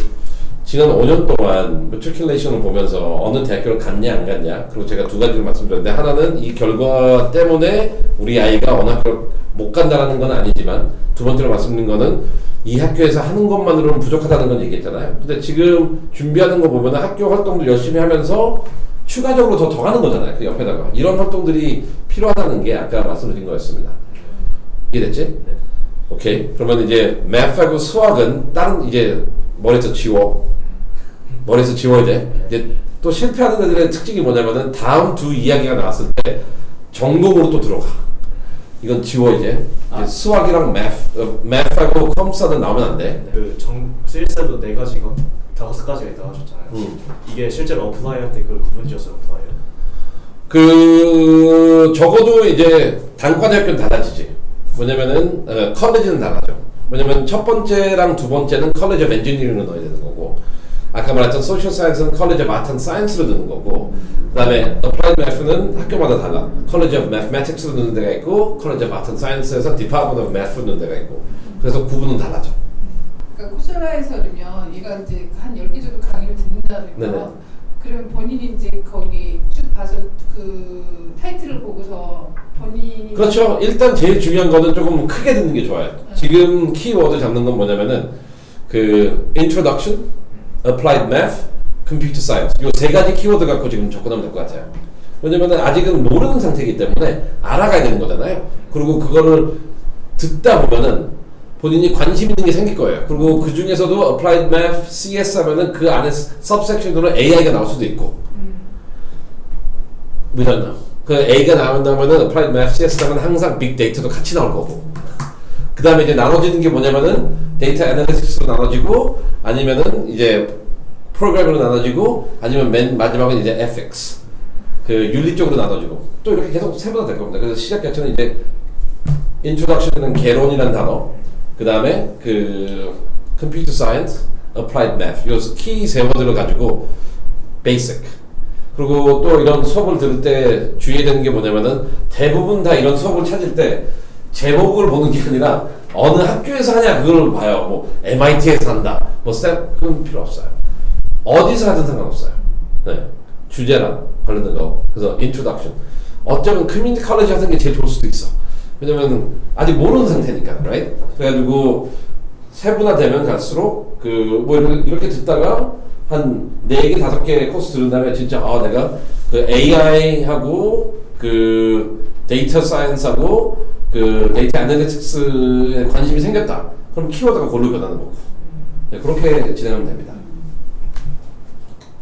지난 5년 동안 매트리큘레이션을 보면서 어느 대학교를 갔냐 안 갔냐 그리고 제가 두 가지를 말씀드렸는데 하나는 이 결과 때문에 우리 아이가 어느 학교를 못 간다라는 건 아니지만 두 번째로 말씀드린 거는 이 학교에서 하는 것만으로는 부족하다는 건 얘기했잖아요. 근데 지금 준비하는 거 보면 학교 활동도 열심히 하면서 추가적으로 더 하는 거잖아요. 그 옆에다가 이런 활동들이 필요하다는 게 아까 말씀드린 거였습니다. 이해됐지? 네. 오케이. 그러면 이제 매프하고 수학은 다른 이제 머리에서 지워야 돼. 이제 또 실패하는 애들의 특징이 뭐냐면은 다음 두 이야기가 나왔을 때 전공으로 또 들어가. 이건 지워 이제. 수학이랑 매프하고 컴퓨터는 나오면 안 돼. 그 실습도 4가지가 5가지가 있다고 하셨잖아요. 이게 실제로 어플라이 할 때 그걸 구분지어서 어플라이해요? 그 적어도 이제 단과대학교는 달라지지. 뭐냐면은 컬리지는 달라져. 왜냐면 첫 번째랑 두 번째는 컬리지 오브 엔지니어링을 넣어야 되는 거고 아까 말했던 소셜 사이언스는 컬리지 오브 아트 앤 사이언스로 넣는 거고 그 다음에 어플라이드 매스는 학교마다 달라. 컬리지 오브 매스매틱스로 넣는 데가 있고 컬리지 오브 아트 앤 사이언스에서 디파트먼트 오브 매스로 넣는 데가 있고 그래서 구분은 달라져. 그러니까 코셀라에서면 얘가 이제 한 10개 정도 강의를 듣는다면 그러면 본인이 이제 거기 쭉 봐서 그 타이틀을 보고서 본인이 그렇죠. 일단 제일 중요한 거는 조금 크게 듣는 게 좋아요. 지금 키워드 잡는 건 뭐냐면은 그 Introduction, Applied Math, Computer Science 요 세 가지 키워드 갖고 지금 접근하면 될 것 같아요. 왜냐면은 아직은 모르는 상태이기 때문에 알아가야 되는 거잖아요. 그리고 그거를 듣다 보면은 본인이 관심 있는 게 생길 거예요. 그리고 그 중에서도 Applied Math, CS 하면은 그 안에 subsection으로 AI가 나올 수도 있고. We don't know. 그 A가 나온다면은 Applied Math, CS 하면 항상 빅 데이터도 같이 나올 거고. 그 다음에 이제 나눠지는 게 뭐냐면은 데이터 애널리틱스로 나눠지고 아니면은 이제 프로그램으로 나눠지고 아니면 맨 마지막은 이제 ethics 그 윤리 쪽으로 나눠지고 또 이렇게 계속 세분화 될 겁니다. 그래서 시작 자체는 이제 introduction은 개론이라는 단어, 그 다음에 그 computer science, applied math 요 키 세 워드를 가지고 basic. 그리고 또 이런 수업을 들을 때 주의해야 되는 게 뭐냐면은 대부분 다 이런 수업을 찾을 때 제목을 보는 게 아니라 어느 학교에서 하냐 그걸 봐요. 뭐 MIT에서 한다, 뭐 스텝 그건 필요 없어요. 어디서 하든 상관없어요. 네. 주제랑 관련된 거. 그래서 introduction. 어쩌면 커뮤니티 컬리지 하는 게 제일 좋을 수도 있어. 왜냐면 아직 모르는 상태니까, right? 그래가지고 세분화되면 갈수록 그 뭐 이렇게 듣다가 한 4개, 5개 코스 들은 다음에 진짜 내가 그 AI하고 그 데이터 사이언스하고 그 데이터 애널리틱스에 관심이 생겼다. 그럼 키워드가 골로 변하는 거고. 네, 그렇게 진행하면 됩니다.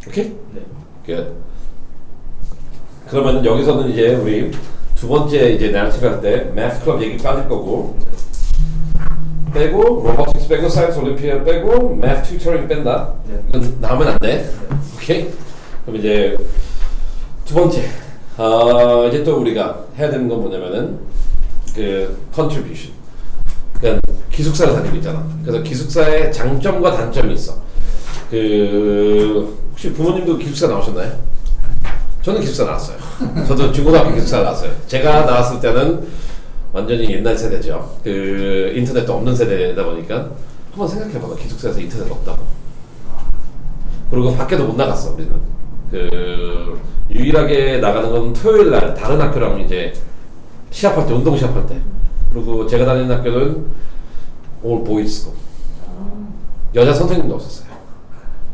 오케이? 네. Good. 그러면은 여기서는 이제 우리 두 번째 이제 내러티브 할 때 매스 클럽 얘기 빠질 거고 빼고 로보틱스 빼고 사이언스 올림피아 빼고 매스 튜터링 뺀다. 네. 이건 나오면 안 돼. 네. 오케이? 그럼 이제 두 번째 이제 또 우리가 해야 되는 건 뭐냐면은 그 contribution. 그러니까 기숙사를 다니고 있잖아. 그래서 기숙사의 장점과 단점이 있어. 그 혹시 부모님도 기숙사 나오셨나요? 저는 기숙사 나왔어요. 저도 중고등학교 기숙사 나왔어요. 제가 나왔을 때는 완전히 옛날 세대죠. 그 인터넷도 없는 세대다 보니까 한번 생각해봐. 기숙사에서 인터넷 없다고. 그리고 밖에도 못 나갔어. 우리는 그 유일하게 나가는 건 토요일 날 다른 학교랑 이제 시합할 때, 운동 시합할 때. 그리고 제가 다니는 학교는 all boys school. 여자 선생님도 없었어요.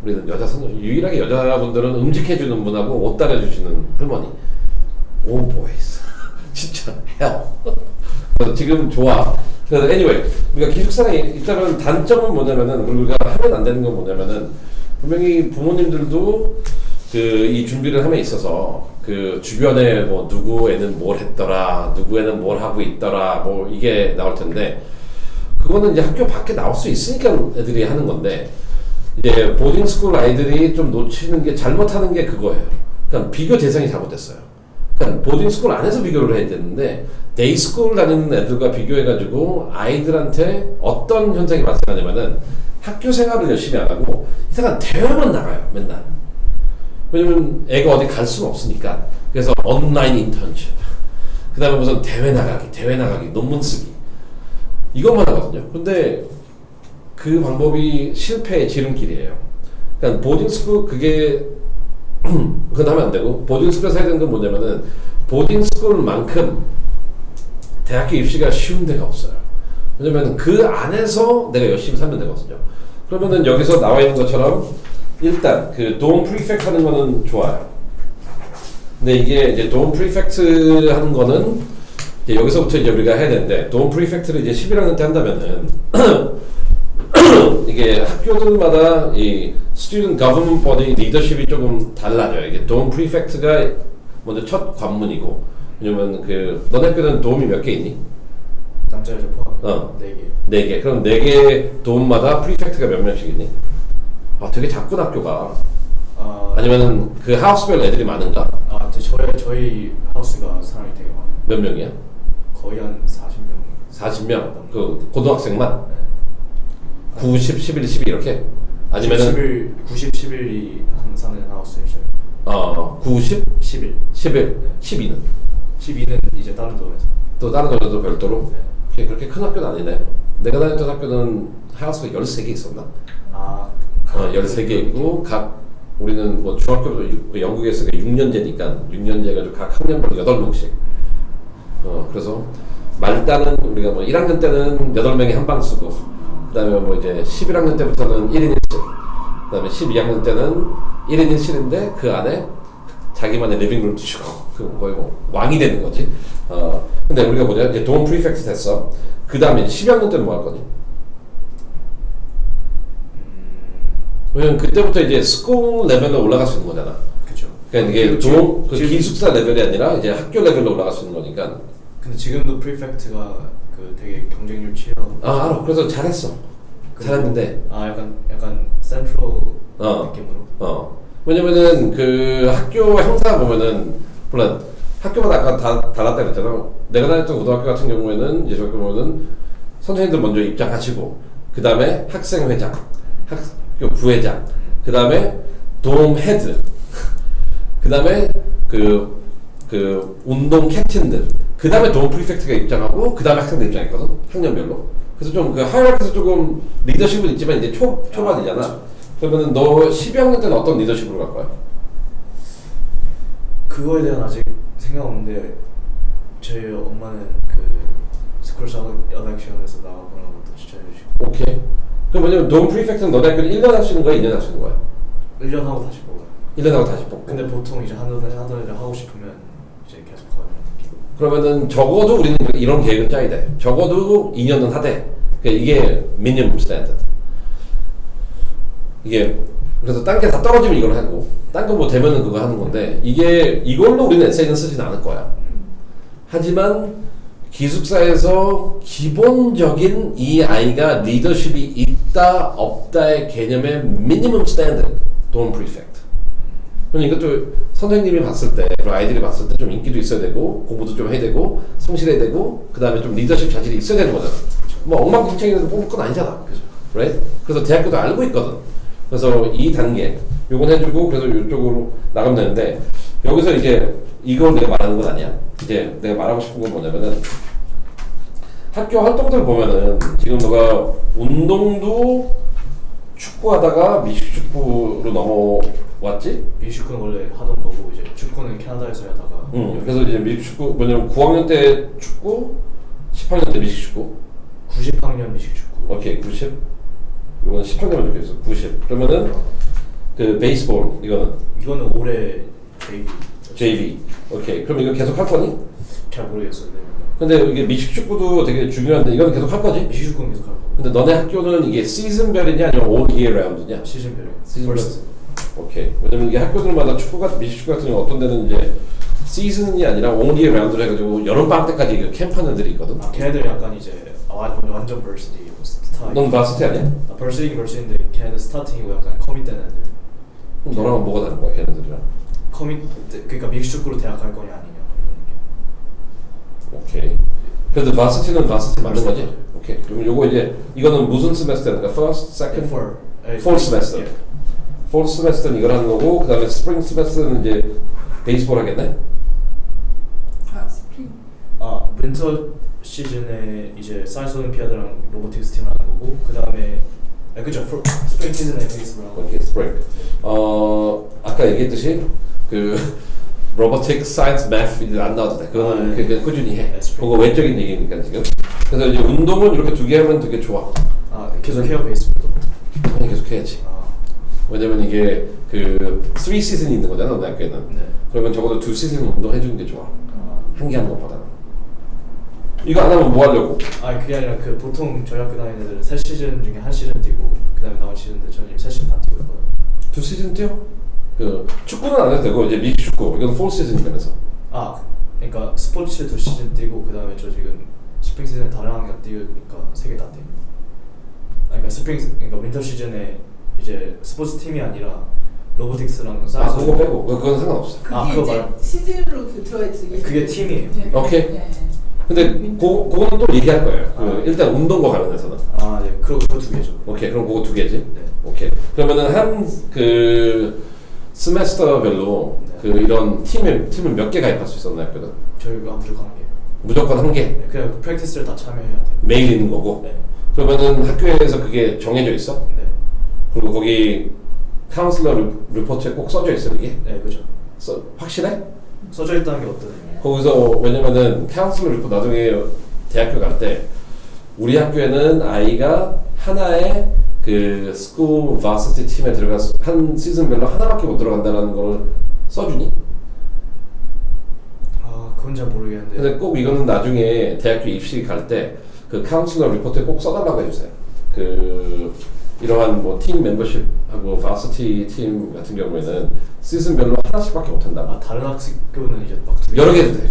우리는 여자 선생님, 유일하게 여자분들은 음식해주는 분하고 옷 다려주시는 할머니. all boys. 진짜 hell. 그래서 지금 좋아. 그래서 anyway, 우리가 기숙사에 있다면 단점은 뭐냐면은, 우리가 하면 안 되는 건 뭐냐면은, 분명히 부모님들도 그 이 준비를 함에 있어서 그 주변에 뭐 누구 애는 뭘 했더라, 누구 애는 뭘 하고 있더라, 뭐 이게 나올 텐데 그거는 이제 학교 밖에 나올 수 있으니까 애들이 하는 건데 이제 보딩 스쿨 아이들이 좀 놓치는 게 잘못하는 게 그거예요. 그러니까 비교 대상이 잘못됐어요. 그러니까 보딩 스쿨 안에서 비교를 해야 되는데 데이 스쿨 다니는 애들과 비교해가지고 아이들한테 어떤 현상이 발생하냐면은 학교 생활을 열심히 안 하고 이상한 대회만 나가요 맨날. 왜냐면 애가 어디 갈 수가 없으니까. 그래서 온라인 인턴십, 그 다음에 무슨 대회 나가기, 논문 쓰기 이것만 하거든요. 근데 그 방법이 실패의 지름길이에요. 그러니까 보딩스쿨 그게 그건 하면 안 되고 보딩스쿨에서 해야 되는 건 뭐냐면은 보딩스쿨만큼 대학교 입시가 쉬운 데가 없어요. 왜냐면 그 안에서 내가 열심히 살면 되거든요. 그러면은 여기서 나와 있는 것처럼 일단 그 돔 프리펙트 하는 거는 좋아요. 근데 이게 이제 돔 프리펙트 하는 거는 이제 여기서부터 이제 우리가 해야 되는데 돔 프리펙트를 이제 11학년 때 한다면은 이게 학교들마다 이 스튜던트 거버먼트 보디 리더십이 조금 달라져요. 이게 돔 프리펙트가 먼저 첫 관문이고, 왜냐면 그 너네 학교는 돔이 몇 개 있니? 남자 여자 포함 4개. 4개. 그럼 4개 돔마다 프리펙트가 몇 명씩 있니? 아, 되게 작군 학교가. 아니면은 그 하우스별 애들이 많은가? 저희 하우스가 사람이 되게 많아요. 몇 명이야? 거의 한 40명. 40명? 그 고등학생만? 네. 9, 10, 11, 12 이렇게? 아니면은 90, 11이 한 사는 하우스예요. 저희. 9, 10? 11. 11? 네. 12는? 12는 이제 다른 동에서. 또 다른 동네도 별도로? 네. 그렇게 큰 학교는 아니네. 내가 다녔던 학교는 하우스가 13개 있었나? 13개 있고 각 우리는 뭐 중학교도 영국에서 6년제니까 6년제 해가지고 각 학년별로 8명씩. 그래서 말단은 우리가 뭐 1학년 때는 8명이 한 방 쓰고, 그 다음에 뭐 이제 11학년 때부터는 1인 1실, 그 다음에 12학년 때는 1인 1실인데 그 안에 자기만의 리빙룸도 주고 거의 뭐 왕이 되는 거지. 근데 우리가 뭐냐, 이제 돔 프리펙트 됐어. 그 다음에 12학년 때는 뭐 할 거니? 왜냐면 그때부터 이제 스쿨 레벨로 올라갈 수 있는 거잖아. 그렇죠. 그러니까 이게 돔 그 기숙사 레벨이 아니라 이제 학교 레벨로 올라갈 수 있는 거니까. 근데 지금도 프리펙트가 그 되게 경쟁률 치열하고. 알아. 그래서 잘했어. 잘했는데. 약간 센트럴 느낌으로. 왜냐면은 그 학교 행사 보면은 물론 학교마다 아까 다 달랐다 그랬잖아. 내가 다녔던 고등학교 같은 경우에는 이제 저기 보면은 선생님들 먼저 입장하시고 그 다음에 학생회장, 학교 부회장, 그 다음에 돔 헤드, 그 다음에 그 운동 캡틴들, 그 다음에 돔 프리펙트가 입장하고 그 다음에 학생들 입장했거든 학년별로. 그래서 좀 그 하이라키에서 조금 리더십은 있지만 이제 초반이잖아. 그렇죠. 그러면은 너 12학년 때는 어떤 리더십으로 갈 거야? 그거에 대한 아직 생각 없는데 저희 엄마는 그 스쿨 엘렉션에서 나가보는 것도 추천해 주시고. 오케이. 그럼 뭐냐면 돔 프리펙트는 너네 학교를 1년 할 수 있는 거야? 2년 할 수 있는 거야? 1년 하고 다시 뽑아요. 1년 하고 다시 뽑고. 근데 보통 이제 하던 애를 하고 싶으면 이제 계속 하는 느낌. 그러면은 적어도 우리는 이런 계획을 짜야 돼. 적어도 2년은 하되. 그러니까 이게 미니멈 스탠다드. 이게 그래서 딴 게 다 떨어지면 이걸 하고 딴 거 뭐 되면은 그거 하는 건데 이걸로 우리는 에세이는 쓰진 않을 거야. 하지만 기숙사에서 기본적인 이 아이가 리더십이 있다 없다의 개념의 미니멈 스탠다드 돈 프리펙트. 그러니까 이것도 선생님이 봤을 때 그리고 아이들이 봤을 때 좀 인기도 있어야 되고 공부도 좀 해야 되고 성실해야 되고 그 다음에 좀 리더십 자질이 있어야 되는 거잖아. 뭐 엉망진창이라도 뽑을 건 아니잖아. right? 그래서 대학교도 알고 있거든. 그래서 이 단계 요건 해주고 그래서 이쪽으로 나가면 되는데 여기서 이제 이걸 내가 말하는 건 아니야. 이제 내가 말하고 싶은 건 뭐냐면은 학교 활동들 보면은 지금 너가 운동도 축구하다가 미식축구로 넘어왔지? 미식축구는 원래 하던 거고 이제 축구는 캐나다에서 하다가. 그래서 이제 미식축구 뭐냐면 9학년 때 축구, 10학년 때 미식축구. 90학년 미식축구. 오케이 90. 이거는 10학년만 적혀있어. 90. 그러면은 그 베이스볼 이거는 올해 JV. 오케이. 그럼 이거 계속 할 거니? 잘 모르겠어요. 네. 근데 이게 미식축구도 되게 중요한데 이건 계속 할 거지? 미식축구는 계속 할 거고. 근데 너네 학교는 이게 시즌별이냐 아니면 all year round냐? 시즌별이요. 시즌별. 오케이. 왜냐면 이게 학교들마다 미식축구 같은 경우 어떤 데는 이제 시즌이 아니라 all year round로 해가지고 여름방학 때까지 그 캠프하는 애들이 있거든. 걔네들 약간 이제 완전 버시티 스타일. 넌 바스티 아니야? 버시티인데 걔네들 스타팅이고 약간 커밋된 애들. 그럼 너랑 뭐가 다른 거야 걔네들이랑? 그러니까 미식축구로 대학 갈 거냐 아니냐 이런 느낌. 오케이. 그래도 바스티는 바스티 맞는 거지? 오케이. 그럼 요거 이제 이거는 무슨 세메스터니까? First, second, fall semester. fall semester는 이걸 하는 거고 그 다음에 spring semester는 이제 베이스볼 하겠네? 스프링. 윈터 시즌에 이제 사이언스 올림피아드랑 로보틱스 팀을 하는 거고 그 다음에 그죠 스프링 시즌에 베이스볼 하고. 오케이, spring. 아까 얘기했듯이 그 로보틱, 사이언스, 매스 이제 안 나와도 돼. 그거는 그냥 꾸준히 해. 그거 외적인 얘기니까 지금. 그래서 이제 운동은 이렇게 2개 하면 되게 좋아. 계속 해요 베이스볼도. 당연히 계속 해야지. 왜냐면 이게 그 3시즌이 있는 거잖아, 너네 학교에는. 네. 그러면 적어도 2시즌 운동 해주는 게 좋아. 한 개 하는 것보다는. 이거 안 하면 뭐 하려고? 그게 아니라 그 보통 저희 학교 다니는 애들 3시즌 중에 1시즌 뛰고 그 다음에 나머지 시즌들 저는 지금 3시즌 다 뛰고 있거든요. 2시즌 뛰어? 그 축구는 안 해도 되고 이제 미식축구 이건 4시즌이면서. 그러니까 스포츠 2시즌 뛰고 그 다음에 저 지금 스프링 시즌에 다른 학교 뛰니까 3개 다 뛰고. 그러니까 윈터 시즌에 이제 스포츠 팀이 아니라 로보틱스랑 사이언스. 그거 빼고 그건 상관없어. 그게 그거 이제 시즌으로 들어가 있어. 그게 팀이에요. 네. 오케이. 네. 근데 그거는 또 얘기할 거예요. 일단 운동과 관련해서는. 네. 그거 2개죠. 오케이. 그럼 그거 2개지. 네. 오케이. 그러면은 한 그 스메스터별로 그 이런 팀을 몇 개 가입할 수 있었나 학교는? 저희가 무조건 1개. 무조건 1개. 네, 그냥 프랙티스를 다 참여해야 돼요. 매일 있는 거고. 네. 그러면은 학교에서 그게 정해져 있어? 네. 그리고 거기 카운슬러 리포트에 꼭 써져 있어 그게? 네, 그죠. 확실해? 써져 있다는 게 어떤 의미예요? 거기서 왜냐면은 카운슬러 리포트 나중에 대학교 갈 때 우리 학교에는 아이가 하나의 그 스쿨 바시티 팀에 들어가서 한 시즌별로 하나밖에 못 들어간다는 걸 써주니? 그건 잘 모르겠는데. 근데 꼭 이거는 나중에 대학교 입시 갈 때 그 카운슬러 리포트에 꼭 써달라고 해주세요. 그 이러한 뭐 팀 멤버십하고 바시티 팀 같은 경우에는 시즌별로 하나씩밖에 못 한다. 다른 학교는 이제 막 2개. 여러 개 해도 돼.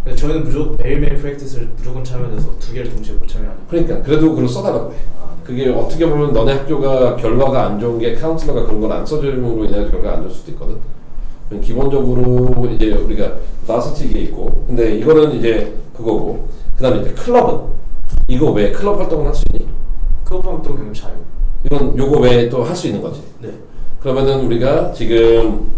근데 저희는 무조건 매일매일 프랙티스를 무조건 참여해서 2개를 동시에 못 참여하는. 그러니까 그래도 그걸 써달라고 해. 네. 그게 어떻게 보면 너네 학교가 결과가 안 좋은 게 카운슬러가 그런 걸 안 써줌으로 인해 결과가 안 좋을 수도 있거든. 기본적으로 이제 우리가 바스티게 있고, 근데 이거는 이제 그거고, 그다음에 이제 클럽은 이거 왜 클럽 활동을 할 수 있니? 클럽 활동 경험 자유. 이건 요거 외에 또 할 수 있는 거지. 네. 그러면은 우리가 지금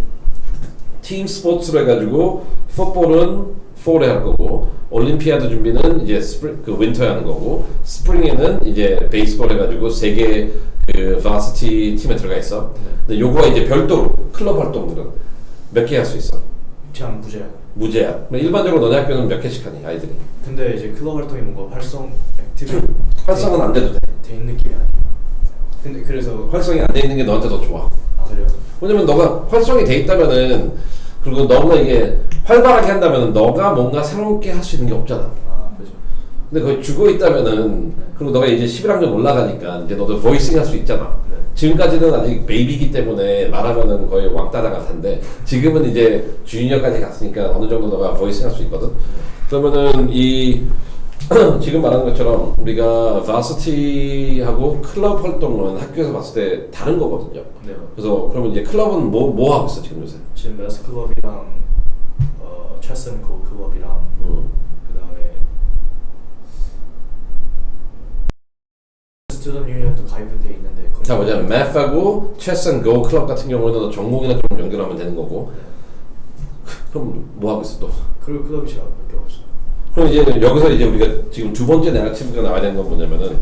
팀 스포츠로 해가지고 풋볼은 4에 할 거고, 올림피아드 준비는 이제 그 윈터에 하는 거고, 스프링에는 이제 베이스볼 해가지고 3개 그 바시티 팀에 들어가 있어. 근데 요거가 이제 별도로 클럽 활동들은 몇 개 할 수 있어? 그냥 무제한. 무제한. 일반적으로 너네 학교는 몇 개씩 하니 아이들이? 근데 이제 클럽 활동이 뭔가 활성 액티브 활성은 안 돼도 돼. 돼 있는 느낌이 아니야. 근데 그래서 활성이 안 돼 있는 게 너한테 더 좋아. 아 그래요? 왜냐면 너가 활성이 돼 있다면은, 그리고 너가 이게 활발하게 한다면은 너가 뭔가 새롭게 할 수 있는 게 없잖아. 아 그죠. 근데 거의 죽어 있다면은, 그리고 너가 이제 11학년 올라가니까 이제 너도 보이싱 할 수 있잖아. 네. 지금까지는 아직 베이비기 때문에 말하면은 거의 왕따다 같은데, 지금은 이제 주니어까지 갔으니까 어느 정도 너가 보이싱 할 수 있거든. 그러면은 이 지금 말하는 것처럼 우리가 바시티하고 클럽 활동은 학교에서 봤을 때 다른 거거든요. 네. 그래서 그러면 이제 클럽은 뭐 하고 있어 지금 요새? 지금 매스 클럽이랑 체스 고 클럽이랑 그다음에 스튜던트 유니언도 가입돼 있는데. 자 뭐냐, math하고 chess and go 클럽 같은 경우에는 전공이나 좀 연결하면 되는 거고. 그럼 뭐 하고 있어 또? 그리고 클럽이 제가 몇 개 없어요. 그럼 이제 여기서 이제 우리가 지금 두 번째 내러티브가 나와야 되는 건 뭐냐면은,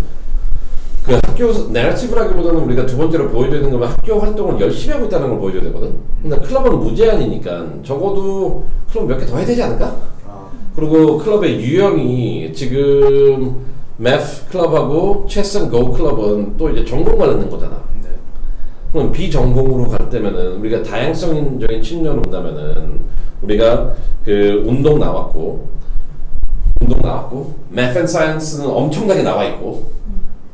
그 학교 내러티브라기보다는 우리가 두 번째로 보여줘야 되는 거면 학교 활동을 열심히 하고 있다는 걸 보여줘야 되거든. 근데 클럽은 무제한이니까 적어도 클럽 몇 개 더 해야 되지 않을까? 아 그리고 클럽의 유형이 지금 math 클럽하고 chess and go 클럽은 또 이제 전공 관련된 거잖아. 네. 그럼 비전공으로 갈 때면은 우리가 다양성적인 측면으로 본다면은 우리가 그 운동 나왔고 math and science는 엄청나게 나와 있고,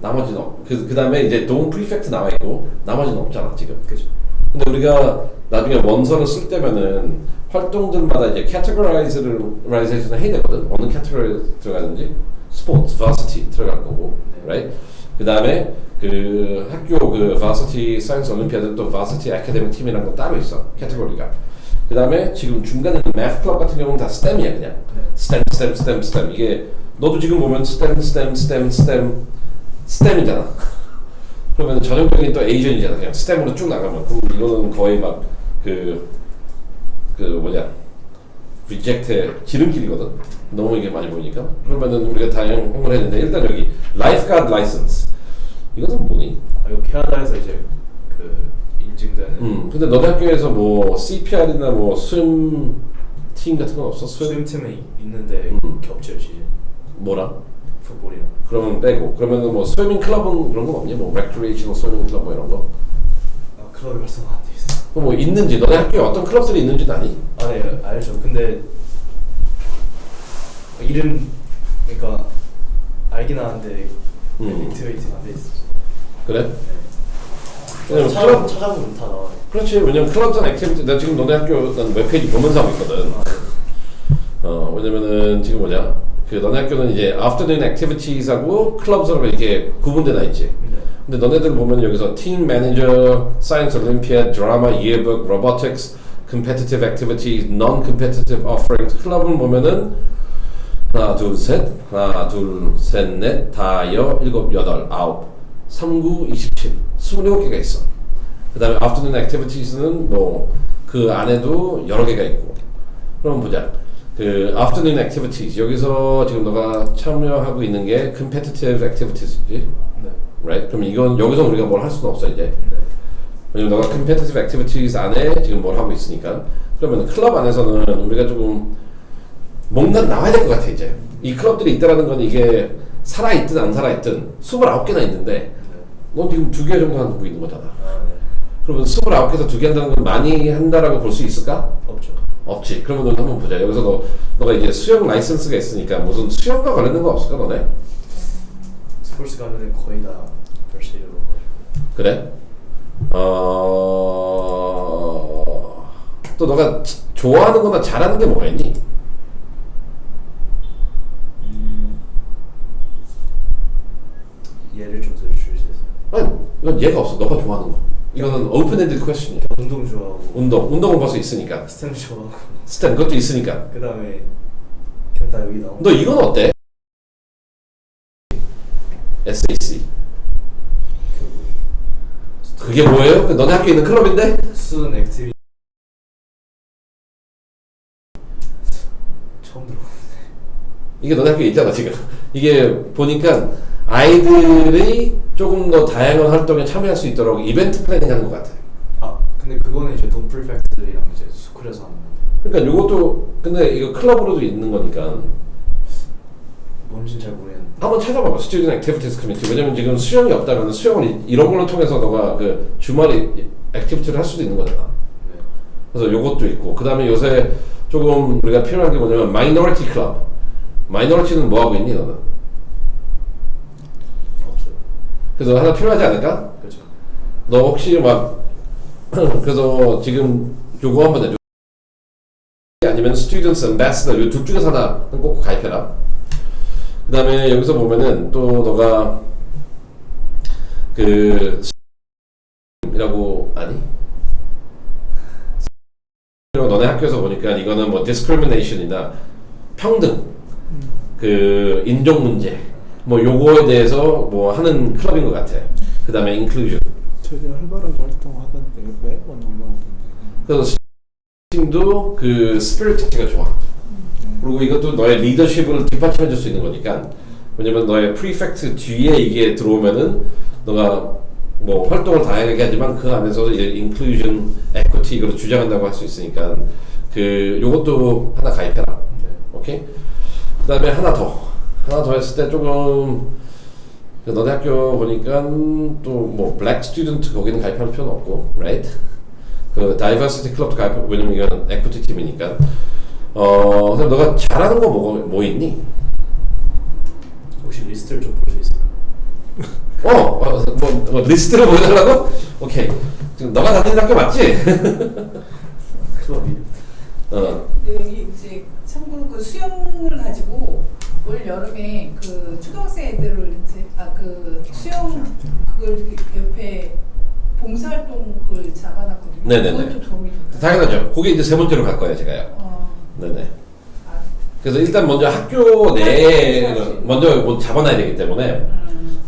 나머지는 그 다음에 이제 동 프리펙트 나와 있고, 나머지는 없잖아 지금. 그죠. 근데 우리가 나중에 원서를 쓸 때면은 활동들마다 이제 categorization을 해야 되거든. 어느 캐테고리에 들어가는지. 스포츠, varsity 들어갈 거고, 네. right? 그 다음에 그 학교 그 varsity 사이언스 올림피아드 또 varsity 아카데믹 팀이라는 거 따로 있어, 캐테고리가. 그 다음에 지금 중간에 math 클럽 같은 경우는 다 STEM이야 그냥. 네. STEM. 이게 너도 지금 보면 STEM이잖아. 그러면 전형적인 또 에이전이잖아. 그냥 STEM으로 쭉 나가면. 그럼 이거는 거의 막 리젝트의 지름길이거든. 너무 이게 많이 보이니까. 그러면은 우리가 다양한 걸 했는데, 일단 여기 라이프가드 라이선스. 이것은 뭐니? 아 이거 캐나다에서 이제 그 인증되는. 근데 너네 학교에서 뭐 CPR이나 뭐 스윙 팀 같은 건 없어? 스윙팀에 있는데 겹쳐요 시즌. 뭐랑? 풋볼이랑. 그러면 빼고. 그러면은 뭐 스위밍 클럽은 그런 건 없니? 뭐 레크레이셔널 스위밍 클럽 뭐 이런 거? 아 클럽이 활성화 안 돼 있어. 그럼 뭐 있는지, 너네 학교에 어떤 클럽들이 있는지는 아니? 아 네 알죠. 근데 이름 그러니까 알긴 아는데 인티그레이팅 안 돼 있어. 그래? 왜냐면 찾아보면 다 나와요. 그렇지. 왜냐면 클럽전 액티비티, 나 지금 너네 학교 난 웹페이지 보면서 하고 있거든. 아, 네. 왜냐면은 지금 뭐냐, 그 너네 학교는 이제 afternoon activities하고 클럽으로 이렇게 구분돼 나 있지. 네. 근데 너네들 보면 여기서 team manager, science olympiad, drama, yearbook, robotics, competitive activities, non-competitive offerings. 클럽은 보면은 하나, 둘, 셋, 넷, 다여, 일곱, 여덟, 아홉, 3, 9, 27, 27개가 있어. 그 다음에 afternoon activities는 뭐 그 안에도 여러 개가 있고. 그럼 보자. 그 afternoon activities, 여기서 지금 너가 참여하고 있는 게 competitive activities지, 네. right? 그럼 이건 여기서 우리가 뭘 할 수는 없어 이제. 네. 왜냐면 너가 competitive activities 안에 지금 뭘 하고 있으니까. 그러면 클럽 안에서는 우리가 조금 뭔가 나와야 될 것 같아 이제. 이 클럽들이 있다라는 건 이게 살아있든 안 살아있든 29개나 있는데, 넌 지금 2개 정도 하고 있는 거잖아. 아, 네. 그러면 29개에서 2개 한다는 건 많이 한다라고 볼 수 있을까? 없죠. 없지. 그러면 넌 한번 보자. 여기서 너가 이제 수영 라이선스가 있으니까 무슨 수영과 관련된 거 없을까 너네? 스포츠 가면은 거의 다 별시로 거의. 그래? 또 너가 좋아하는 거나 잘하는 게 뭐가 있니? 예를 좀 들어주세요. 이건 얘가 없어. 너가 좋아하는 거. 이거는 open-ended question이야. 운동 좋아하고 운동은 벌써 있으니까. 스템 좋아하고 스탠 그것도 있으니까. 그 다음에 그냥 다 여기 나오는 너 이건 어때? SAC. 그게 뭐예요? 너네 학교에 있는 클럽인데? student activity 처음 들어. 이게 너네 학교에 있잖아 지금. 이게 보니까 아이들이 조금 더 다양한 활동에 참여할 수 있도록 이벤트 플래닝 하는 것 같아. 아 근데 그거는 이제 돈 프리펙트들이랑 이제 스쿨에서 하는 거. 그러니까 이것도 근데 이거 클럽으로도 있는 거니까 뭔지는 잘 모르겠는데. 한번 찾아봐봐. Student Activities Committee. 왜냐면 지금 수영이 없다면 수영을 이런 걸로 통해서 너가 그 주말에 액티비티를 할 수도 있는 거잖아. 네. 그래서 요것도 있고 그 다음에 요새 조금 우리가 필요한 게 뭐냐면 마이너리티 클럽. 마이너리티는 뭐 하고 있니 너는? 없어요. 그래서 하나 필요하지 않을까? 그렇죠. 너 혹시 막 그래서 지금 요거 한번 해줘. 아니면 Students Ambassador 요 둘 중에서 하나는 꼭 가입해라. 그 다음에 여기서 보면은 또 너가 그 이라고 아니? 너네 학교에서 보니까 이거는 뭐 discrimination이나 평등, 그 인종 문제, 뭐 요거에 대해서 뭐 하는 클럽인 것 같아. 그 다음에 inclusion. 되게 활발하게 활동하던데 매번 올라오던데. 그래서 도 그 스피릿 자체가 좋아. 그리고 이것도 너의 리더십을 뒷받침해 줄 수 있는 거니까. 왜냐면 너의 프리펙트 뒤에 이게 들어오면은 너가 뭐 활동을 다양하게 하지만 그 안에서 인클루전, 에쿼티 이걸 주장한다고 할 수 있으니까 그 요것도 하나 가입해라. 네. 오케이? 그 다음에 하나 더 했을 때 조금 그 너네 학교 보니까 또 뭐 블랙 스튜던트 거기는 가입할 필요는 없고, right? 그 다이버시티 클럽도 가입해. 왜냐면 이건 에쿼티 팀이니까. 그럼 너가 잘하는 거 뭐 있니? 혹시 리스트를 좀 볼 수 있을까요? 뭐 리스트를 보여달라고? 오케이. 지금 너가 다니는 학교 맞지? 클럽이. 여기 이제 참고로 그 수영을 가지고 올 여름에 그 초등학생 애들을 이제 그 수영 그걸 옆에 봉사활동 그걸 잡아놨거든요. 네네네. 그것도 도움이 될까요? 당연하죠. 그게 이제 세 번째로 갈 거예요, 제가요. 네네. 아, 그래서 일단 먼저 학교 내에 먼저 뭐 잡아놔야 되기 때문에.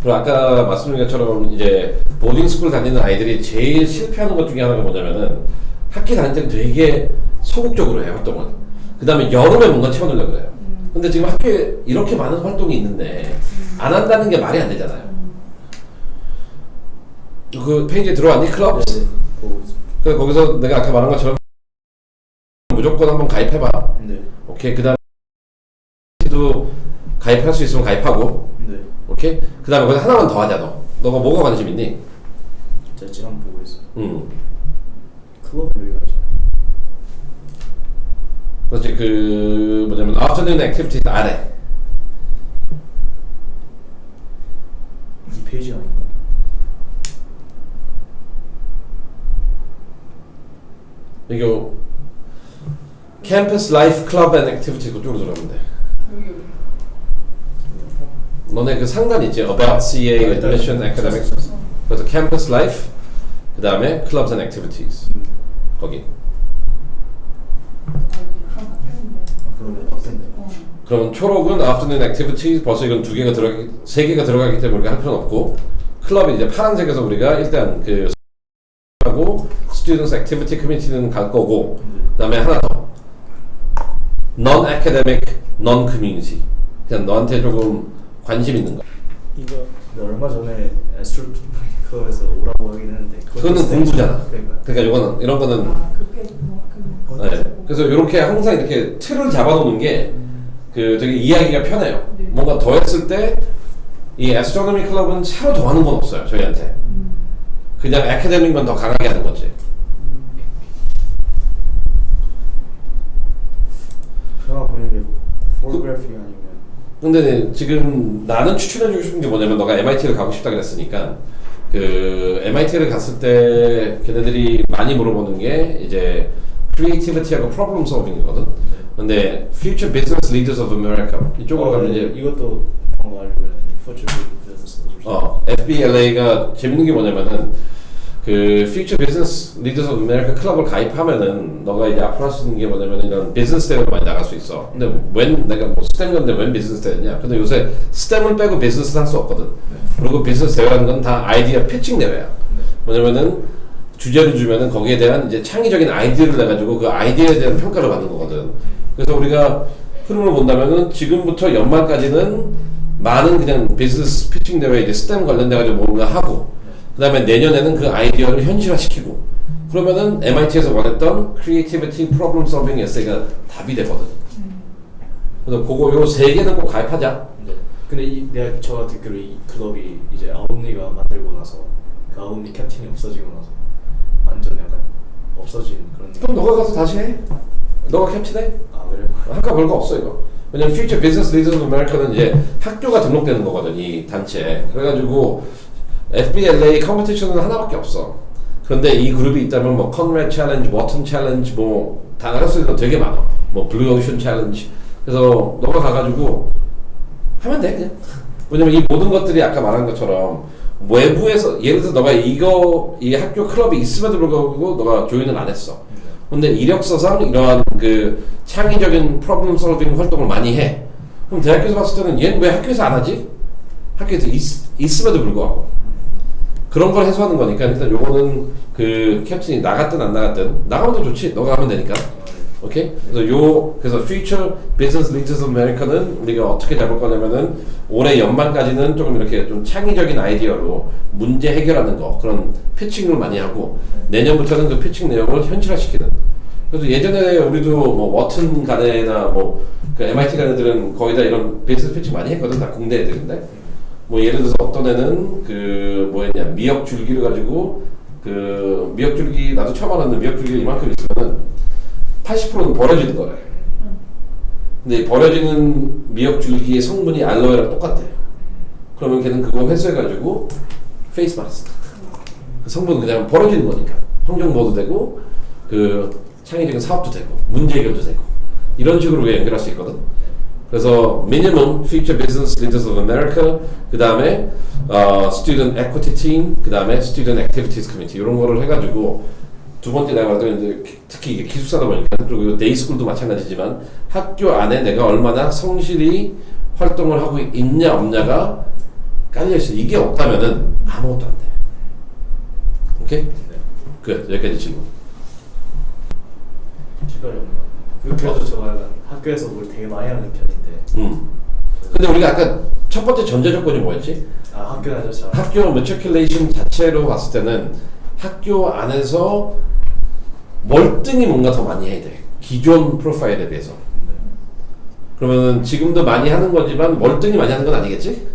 그리고 아까 말씀드린 것처럼 이제 보딩스쿨 다니는 아이들이 제일 실패하는 것 중에 하나가 뭐냐면은 학기 다닐 때는 되게 소극적으로 해요, 활동을. 그 다음에 여름에 뭔가 채워넣으려고 그래요. 근데 지금 학교에 이렇게 많은 활동이 있는데 안 한다는 게 말이 안 되잖아요. 그 페이지에 들어왔니? 클럽? 네. 보고 있습니다. 그래서 거기서 내가 아까 말한 것처럼 무조건 한번 가입해봐. 네. 오케이. 그 다음에 도 가입할 수 있으면 가입하고. 네. 오케이. 그 다음에 거기서 하나만 더 하자. 너가 뭐가 관심 있니? 제가 지금 한번 보고 있어요. 그거는 여기가 있죠. 그렇지. 그 뭐냐면 afternoon activities 아래. 이 페이지 아닌가? 이거 campus life club and activities 그쪽으로 들어가면 돼. 여기. 너네 그 상단 있지? About CA, Admission, Academics. 그래서 Campus Life, 그 다음에 Clubs and Activities. 거기. 그러면 바뀌었네. 그럼 초록은 Afternoon Activities. 벌써 이건 세 개가 들어가기 때문에 우리가 할 필요는 없고, 클럽이 이제 파란색에서 우리가 일단 그 하고 Students Activity Committee는 갈 거고, 그 다음에 하나 더. Non-academic, non-community. 그냥 너한테 조금 관심 있는 거. 이거 근데 얼마 전에 애스트로토미커에서 오라고 하긴 했는데 그거는 공부잖아. 그러니까 이거는 이런 거는 네. 그래서 이렇게 항상 이렇게 틀을 잡아놓는 게 그 되게 이해하기가 편해요. 네. 뭔가 더 했을 때 이 애스트로노미 클럽은 새로 더 하는 건 없어요. 저희한테. 그냥 애카데믹만 더 강하게 하는 거지. 그나마 보는 게 포토그래피 아니면 근데 지금 나는 추천해주고 싶은 게 뭐냐면 너가 MIT를 가고 싶다 그랬으니까 그 MIT를 갔을 때 걔네들이 많이 물어보는 게 이제 creativity하고 problem solving이거든. 근데 future business leaders of America 이쪽으로 가면 이제 이것도 방금 알고 있는데 future business leaders FBLA가 재밌는 게 뭐냐면은 그 Future Business Leaders of America 클럽을 가입하면은 너가 이제 앞으로 할 수 있는 게 뭐냐면 이런 비즈니스 대회로 많이 나갈 수 있어. 근데 내가 뭐 스템 건데 웬 비즈니스 대회냐? 근데 요새 스템을 빼고 비즈니스 할 수 없거든. 그리고 비즈니스 대회라는 건 다 아이디어 피칭 대회야. 뭐냐면은 주제를 주면은 거기에 대한 이제 창의적인 아이디어를 내가지고 그 아이디어에 대한 평가를 받는 거거든. 그래서 우리가 흐름을 본다면은 지금부터 연말까지는 많은 그냥 비즈니스 피칭 대회 이제 스템 관련돼가지고 뭔가 하고. 그 다음에 내년에는 그 아이디어를 현실화시키고 그러면은 MIT에서 원했던 Creativity Problem Solving 에세이가 답이 되거든. 그래서 그거 요 세 개는 꼭 가입하자. 네. 근데 내가 저 듣기로 이 클럽이 이제 아웃니가 만들고 나서 그 아웃니 캡틴이 없어지고 나서 완전 약간 없어진 그런. 그럼 너가 가서 다시 해. 너가 캡틴해. 아 그래요? 학과 별거 없어 이거. 왜냐면 Future Business Leaders of America는 이제 학교가 등록되는 거거든 이 단체. 그래가지고 FBLA 컴피티션은 하나밖에 없어. 그런데 이 그룹이 있다면 뭐 컨레드 챌린지, 워튼 챌린지 뭐 다 나갈 수 있는 거 되게 많아. 뭐 블루 오션 챌린지. 그래서 너가 가가지고 하면 돼 그냥. 왜냐면 이 모든 것들이 아까 말한 것처럼 외부에서 예를 들어서 너가 이 학교 클럽이 있음에도 불구하고 너가 조인을 안 했어. 근데 이력서상 이러한 그 창의적인 프로블럼 솔빙 활동을 많이 해. 그럼 대학교에서 봤을 때는 얘는 왜 학교에서 안 하지? 학교에서 있음에도 불구하고. 그런 걸 해소하는 거니까 일단 요거는 그 캡틴이 나갔든 안 나갔든 나가면 더 좋지. 너가 하면 되니까. 오케이? 그래서 Future Business Leaders of America는 우리가 어떻게 잡을 거냐면은 올해 연말까지는 조금 이렇게 좀 창의적인 아이디어로 문제 해결하는 거 그런 피칭을 많이 하고 내년부터는 그 피칭 내용을 현실화시키는. 그래서 예전에 우리도 뭐 워튼 가네나 뭐 그 MIT 가네들은 거의 다 이런 비즈니스 피칭 많이 했거든. 다 공대 애들인데. 뭐 예를 들어서 어떤 애는 그 뭐였냐 미역 줄기를 가지고 그 미역 줄기 나도 처음 알았는데 미역 줄기 이만큼 있으면은 80%는 버려지는 거래. 근데 버려지는 미역 줄기의 성분이 알로에랑 똑같대. 그러면 걔는 그거 회수해가지고 페이스 마스크. 그 성분은 그냥 버려지는 거니까 환경보호도 되고 그 창의적인 사업도 되고 문제 해결도 되고 이런 식으로 우리가 연결할 수 있거든. 그래서 minimum Future Business Leaders of America, 그 다음에 Student Equity Team, 그 다음에 Student Activities Committee 이런 거를 해가지고 두 번째 내가 말했던 이제 특히 이게 기숙사다 보니까 그리고 데이스쿨도 마찬가지지만 학교 안에 내가 얼마나 성실히 활동을 하고 있냐 없냐가 깔려 있어. 이게 없다면은 아무것도 안 돼. 오케이? 네. 끝. 여기까지 질문. 시간이 없나? 그래도 제가 약간 학교에서 뭘 되게 많이 하는 편인데. 근데 우리가 아까 첫 번째 전제 조건이 뭐였지? 아 학교 안에서 학교 매트리큘레이션 자체로 봤을 때는 학교 안에서 월등히 뭔가 더 많이 해야 돼. 기존 프로파일에 비해서. 그러면은 지금도 많이 하는 거지만 월등히 많이 하는 건 아니겠지?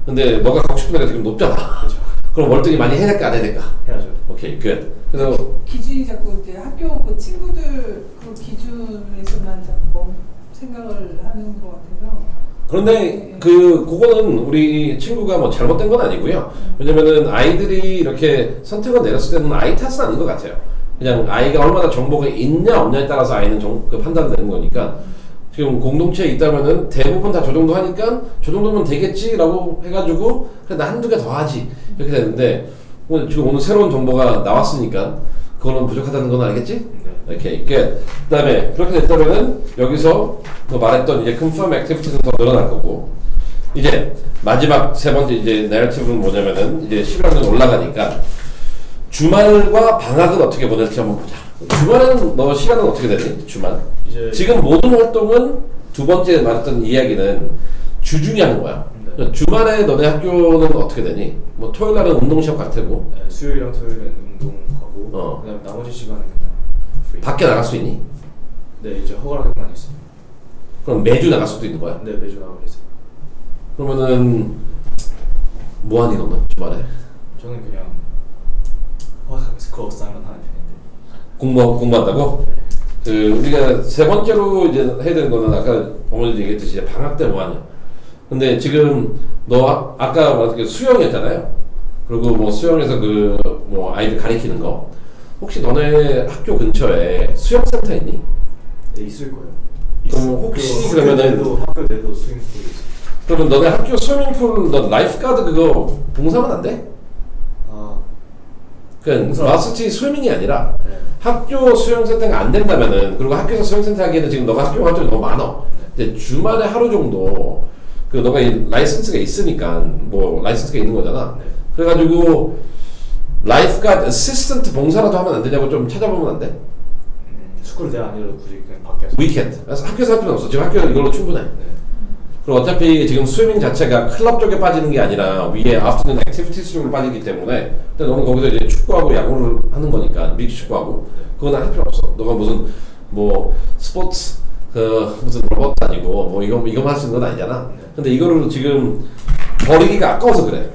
근데 너가 가고 싶은 데가 지금 높잖아. 그렇죠. 그럼 월등히 많이 해야 될까 안 해야 될까? 해야죠. 오케이, 끝. 그래서 기준이 자꾸 이제 학교 그 친구들 그 기준에서만 자꾸 생각을 하는 것 같아서. 그런데 그거는 우리 친구가 뭐 잘못된 건 아니고요. 왜냐면은 아이들이 이렇게 선택을 내렸을 때는 아이 탓은 아닌 것 같아요. 그냥 아이가 얼마나 정보가 있냐 없냐에 따라서 아이는 그 판단을 내는 거니까 지금 공동체에 있다면은 대부분 다 저 정도 하니까 저 정도면 되겠지라고 해가지고 그래 나 한두 개 더 하지 이렇게 되는데 지금 오늘 새로운 정보가 나왔으니까 그거는 부족하다는 건 알겠지? 오케이, 그 다음에 그렇게 됐다면은 여기서 너 말했던 이제 confirm activities는 더 늘어날 거고 이제 마지막 세 번째 이제 내러티브는 뭐냐면은 이제 11학년 올라가니까 주말과 방학은 어떻게 보낼지 한번 보자. 주말에는 너 시간은 어떻게 되니? 주말? 이제 지금 모든 활동은 두 번째 말했던 이야기는 주중에 하는 거야. 네. 주말에 너네 학교는 어떻게 되니? 뭐 토요일 날은 운동 시합 갈 테고. 네, 수요일이랑 토요일은 운동 가고 그다음 나머지 시간은 그냥 프리. 밖에 나갈 수 있니? 네 이제 허가라기만 있어요. 그럼 매주 나갈 수도 있는 거야? 네 매주 나가고 있어요. 그러면은 뭐 하니 너는 주말에? 저는 그냥 그거 쌓으면 하는 편인데. 공부한다고? 그 우리가 세 번째로 이제 해야 되는 거는 아까 어머니도 얘기했듯이 이제 방학 때 뭐 하냐. 근데 지금 너 아까 말했던 수영이었잖아요. 그리고 뭐 수영에서 그 뭐 아이들 가리키는 거. 혹시 너네 학교 근처에 수영센터 있니? 네 있을 거예요. 그럼 혹시 그러면은 학교 내도 스윙풀이 있어요. 그러면 너네 학교 스위밍풀 너 라이프가드 그거 봉사하면 안 돼? 아, 그러니까 봉사. 마스티 스위밍이 아니라 네. 학교 수영센터가 안 된다면은 그리고 학교에서 수영센터 하기에는 지금 너가 학교 활동이 너무 많아. 근데 주말에 하루 정도 그 너가 이 라이선스가 있으니까 뭐 라이선스가 있는 거잖아. 네. 그래가지고 라이프가드 어시스턴트 봉사라도 하면 안 되냐고 좀 찾아보면 안 돼? 스쿨 대 아니라도 굳이 그냥 밖에서. 위켄드. 그래서 학교에서 할 필요는 없어. 지금 학교 이걸로 충분해. 네. 그리고 어차피 지금 스위밍 자체가 클럽 쪽에 빠지는 게 아니라 위에 아프터눈 액티비티스 쪽으로 빠지기 때문에 근데 너는 거기서 이제 축구하고 야구를 하는 거니까 미국 축구하고 그건 할 필요 없어. 너가 무슨 뭐 스포츠 그 무슨 로봇 아니고 뭐 이거만 할 수 있는 건 아니잖아. 근데 이거를 지금 버리기가 아까워서 그래.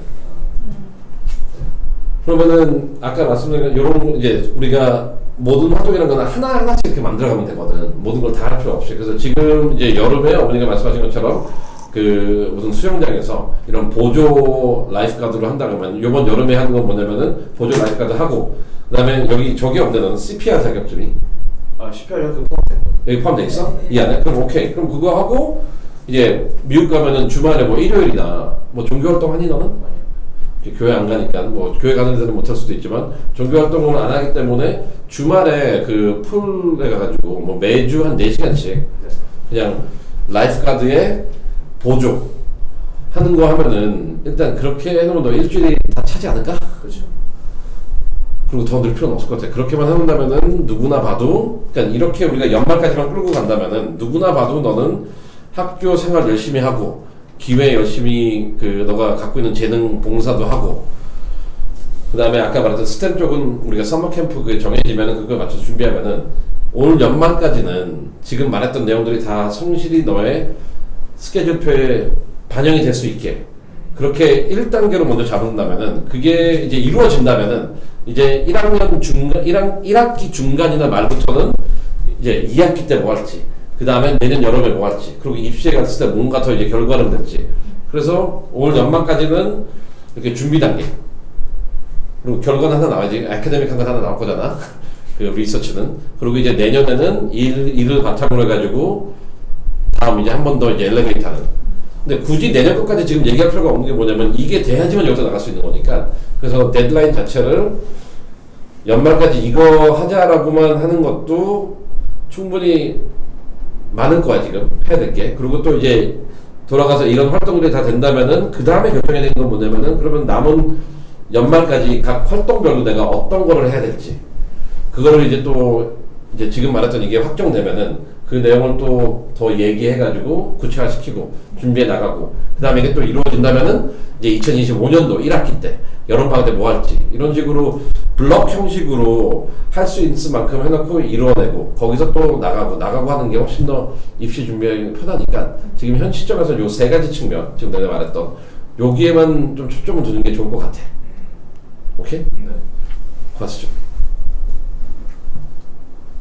그러면은 아까 말씀드린 요런 이제 우리가 모든 활동이라는 거는 하나하나씩 이렇게 만들어가면 되거든. 모든 걸 다 할 필요 없이. 그래서 지금 이제 여름에 어머니가 말씀하신 것처럼 그 무슨 수영장에서 이런 보조 라이프가드로 한다 그러면 요번 여름에 하는 건 뭐냐면은 보조 라이프가드 하고 그다음에 여기 저기 없는데 너는 CPR 자격증이 아, CPR 그 포함된 거. 여기 포함돼 있어? 이 안에? 그럼 오케이. 그럼 그거 하고 이제 미국 가면은 주말에 뭐 일요일이나 뭐 종교 활동 하니 너는? 아니요. 교회 안 가니까 뭐 교회 가는 데는 못 할 수도 있지만 종교 활동을 안 하기 때문에 주말에 그 풀에 가가지고 뭐 매주 한 4시간씩 네. 그냥 라이프가드에 보조 하는 거 하면은 일단 그렇게 해놓으면 너 일주일이 다 차지 않을까? 그렇죠. 그리고 더 늘 필요는 없을 것 같아. 그렇게만 한다면은 누구나 봐도 그러니까 이렇게 우리가 연말까지만 끌고 간다면은 누구나 봐도 너는 학교 생활 열심히 하고 기회 열심히 그 너가 갖고 있는 재능 봉사도 하고 그 다음에 아까 말했던 스템 쪽은 우리가 서머 캠프 그 정해지면은 그거에 맞춰서 준비하면은 올 연말까지는 지금 말했던 내용들이 다 성실히 너의 스케줄표에 반영이 될 수 있게 그렇게 1단계로 먼저 잡는다면은 그게 이제 이루어진다면은 이제 1학년 중간 1학기 중간이나 말부터는 이제 2학기 때 뭐 할지 그 다음에 내년 여름에 뭐 할지 그리고 입시에 갔을 때 뭔가 더 이제 결과를 낼지 그래서 올 연말까지는 이렇게 준비 단계 그리고 결과는 하나 나와야지 아카데믹한 거 하나 나올 거잖아 그 리서치는 그리고 이제 내년에는 일을 바탕으로 해가지고 다음 이제 한 번 더 이제 엘리베이터 하는 근데 굳이 내년 것까지 지금 얘기할 필요가 없는 게 뭐냐면 이게 돼야지만 여기서 나갈 수 있는 거니까 그래서 데드라인 자체를 연말까지 이거 하자라고만 하는 것도 충분히 많을 거야 지금 해야 될 게 그리고 또 이제 돌아가서 이런 활동들이 다 된다면은 그 다음에 결정해야 되는 건 뭐냐면은 그러면 남은 연말까지 각 활동별로 내가 어떤 거를 해야 될지 그거를 이제 또 이제 지금 말했던 이게 확정되면은 그 내용을 또 더 얘기해가지고 구체화시키고 준비해 나가고 그 다음에 이게 또 이루어진다면은 이제 2025년도 1학기 때 여름방학 때 뭐 할지 이런 식으로 블럭 형식으로 할 수 있을 만큼 해놓고 이루어내고 거기서 또 나가고 하는 게 훨씬 더 입시 준비하기 편하니까 지금 현 시점에서 요 3가지 측면 지금 내가 말했던 여기에만 좀 초점을 두는 게 좋을 것 같아. 오케이? 네. 고맙습니다.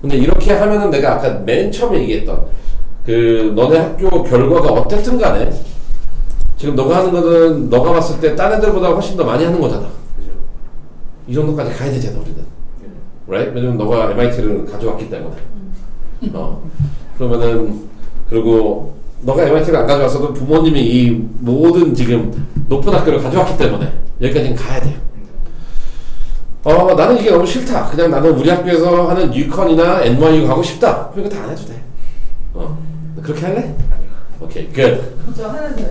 근데 이렇게 하면은 내가 아까 맨 처음에 얘기했던 그 너네 학교 결과가 어땠든 간에 지금 너가 하는 거는 너가 봤을 때 딴 애들보다 훨씬 더 많이 하는 거잖아. 그죠. 이 정도까지 가야 되잖아 우리는. 네. right? 왜냐면 너가 MIT를 가져왔기 때문에. 그러면은 그리고 너가 MIT를 안 가져왔어도 부모님이 이 모든 지금 높은 학교를 가져왔기 때문에 여기까지는 가야 돼. 나는 이게 너무 싫다. 그냥 나는 우리 학교에서 하는 뉴컨이나 NYU 가고 싶다. 그럼 이거 다 안 해도 돼. 그렇게 할래? 아니요. 오케이, good. 저 하나 더.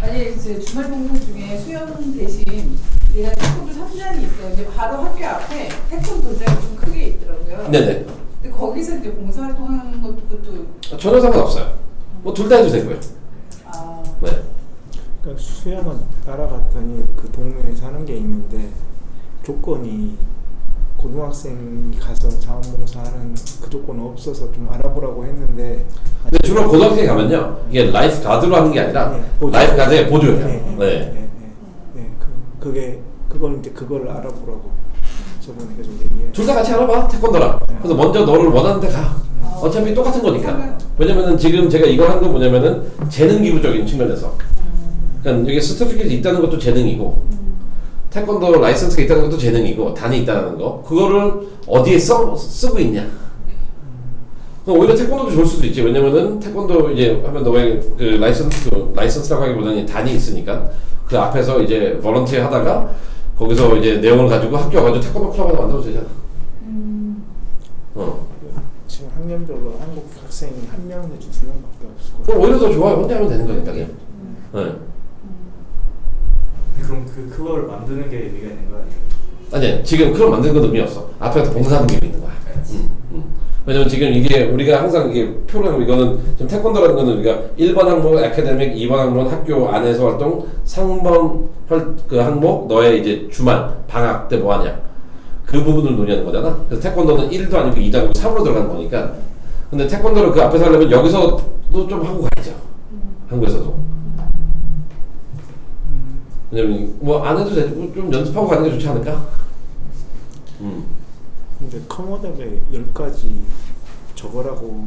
아니 이제 주말 봉사 중에 수영 대신 내가 태권도 3단이 있어. 이제 바로 학교 앞에 태권도장이 좀 크게 있더라고요. 네네. 근데 거기서 이제 봉사 활동하는 것도 그것도 전혀 상관없어요. 뭐 둘 다 해도 되고요. 아 네. 그러니까 수영은 따라갔더니 그 동네에 사는 게 있는데 조건이 고등학생이 가서 자원봉사하는 그 조건은 없어서 좀 알아보라고 했는데 근데 주로 고등학생에 가면요 이게 라이프 가드로 하는 게 아니라 네, 보조. 라이프 가드에 보조예요. 네. 그걸 이제 그걸 알아보라고 저번에 계속 얘기해. 둘 다 같이 알아봐 태권도랑. 그래서 먼저 너를 원하는 데 가. 어차피 똑같은 거니까. 왜냐면은 지금 제가 이걸 한 건 뭐냐면은 재능 기부적인 측면에서. 그러니까 여기 서티피케이트 있다는 것도 재능이고 태권도 라이선스가 있다는 것도 재능이고 단이 있다는 거 그거를 어디에 쓰고 있냐 그럼 오히려 태권도도 좋을 수도 있지. 왜냐면은 태권도 이제 하면 너의 그 라이선스라고 하기보다는 단이 있으니까 그 앞에서 이제 volunteer 하다가 거기서 이제 내용을 가지고 학교 가지고 태권도 클럽 하나 만들어도 되잖아. 지금 학년별로 한국 학생이 한 명 내지 두 명밖에 없을 거예요. 그럼 오히려 더 좋아요. 혼자 하면 되는 거니까. 네. 그럼 그 클럽을 만드는 게 의미가 있는 거 아니에요? 아니 지금 클럽 만드는 건 의미 없어. 앞에서 봉사하는 게 있는 거야. 왜냐면 지금 이게 우리가 항상 이게 표로 이거는 지금 태권도라는 거는 우리가 1번 항목 아카데믹, 2번 항목은 학교 안에서 활동, 3번 그 항목 너의 이제 주말 방학 때 뭐 하냐 그 부분을 논의하는 거잖아. 그래서 태권도는 1도 아니고 2도 아니고 3으로 들어가는 거니까. 근데 태권도를 그 앞에서 하려면 여기서도 좀 하고 가야죠. 한국에서도. 왜냐면 뭐 안 해도 되고 좀 연습하고 가는 게 좋지 않을까? 근데 커머답에 10가지 적어라고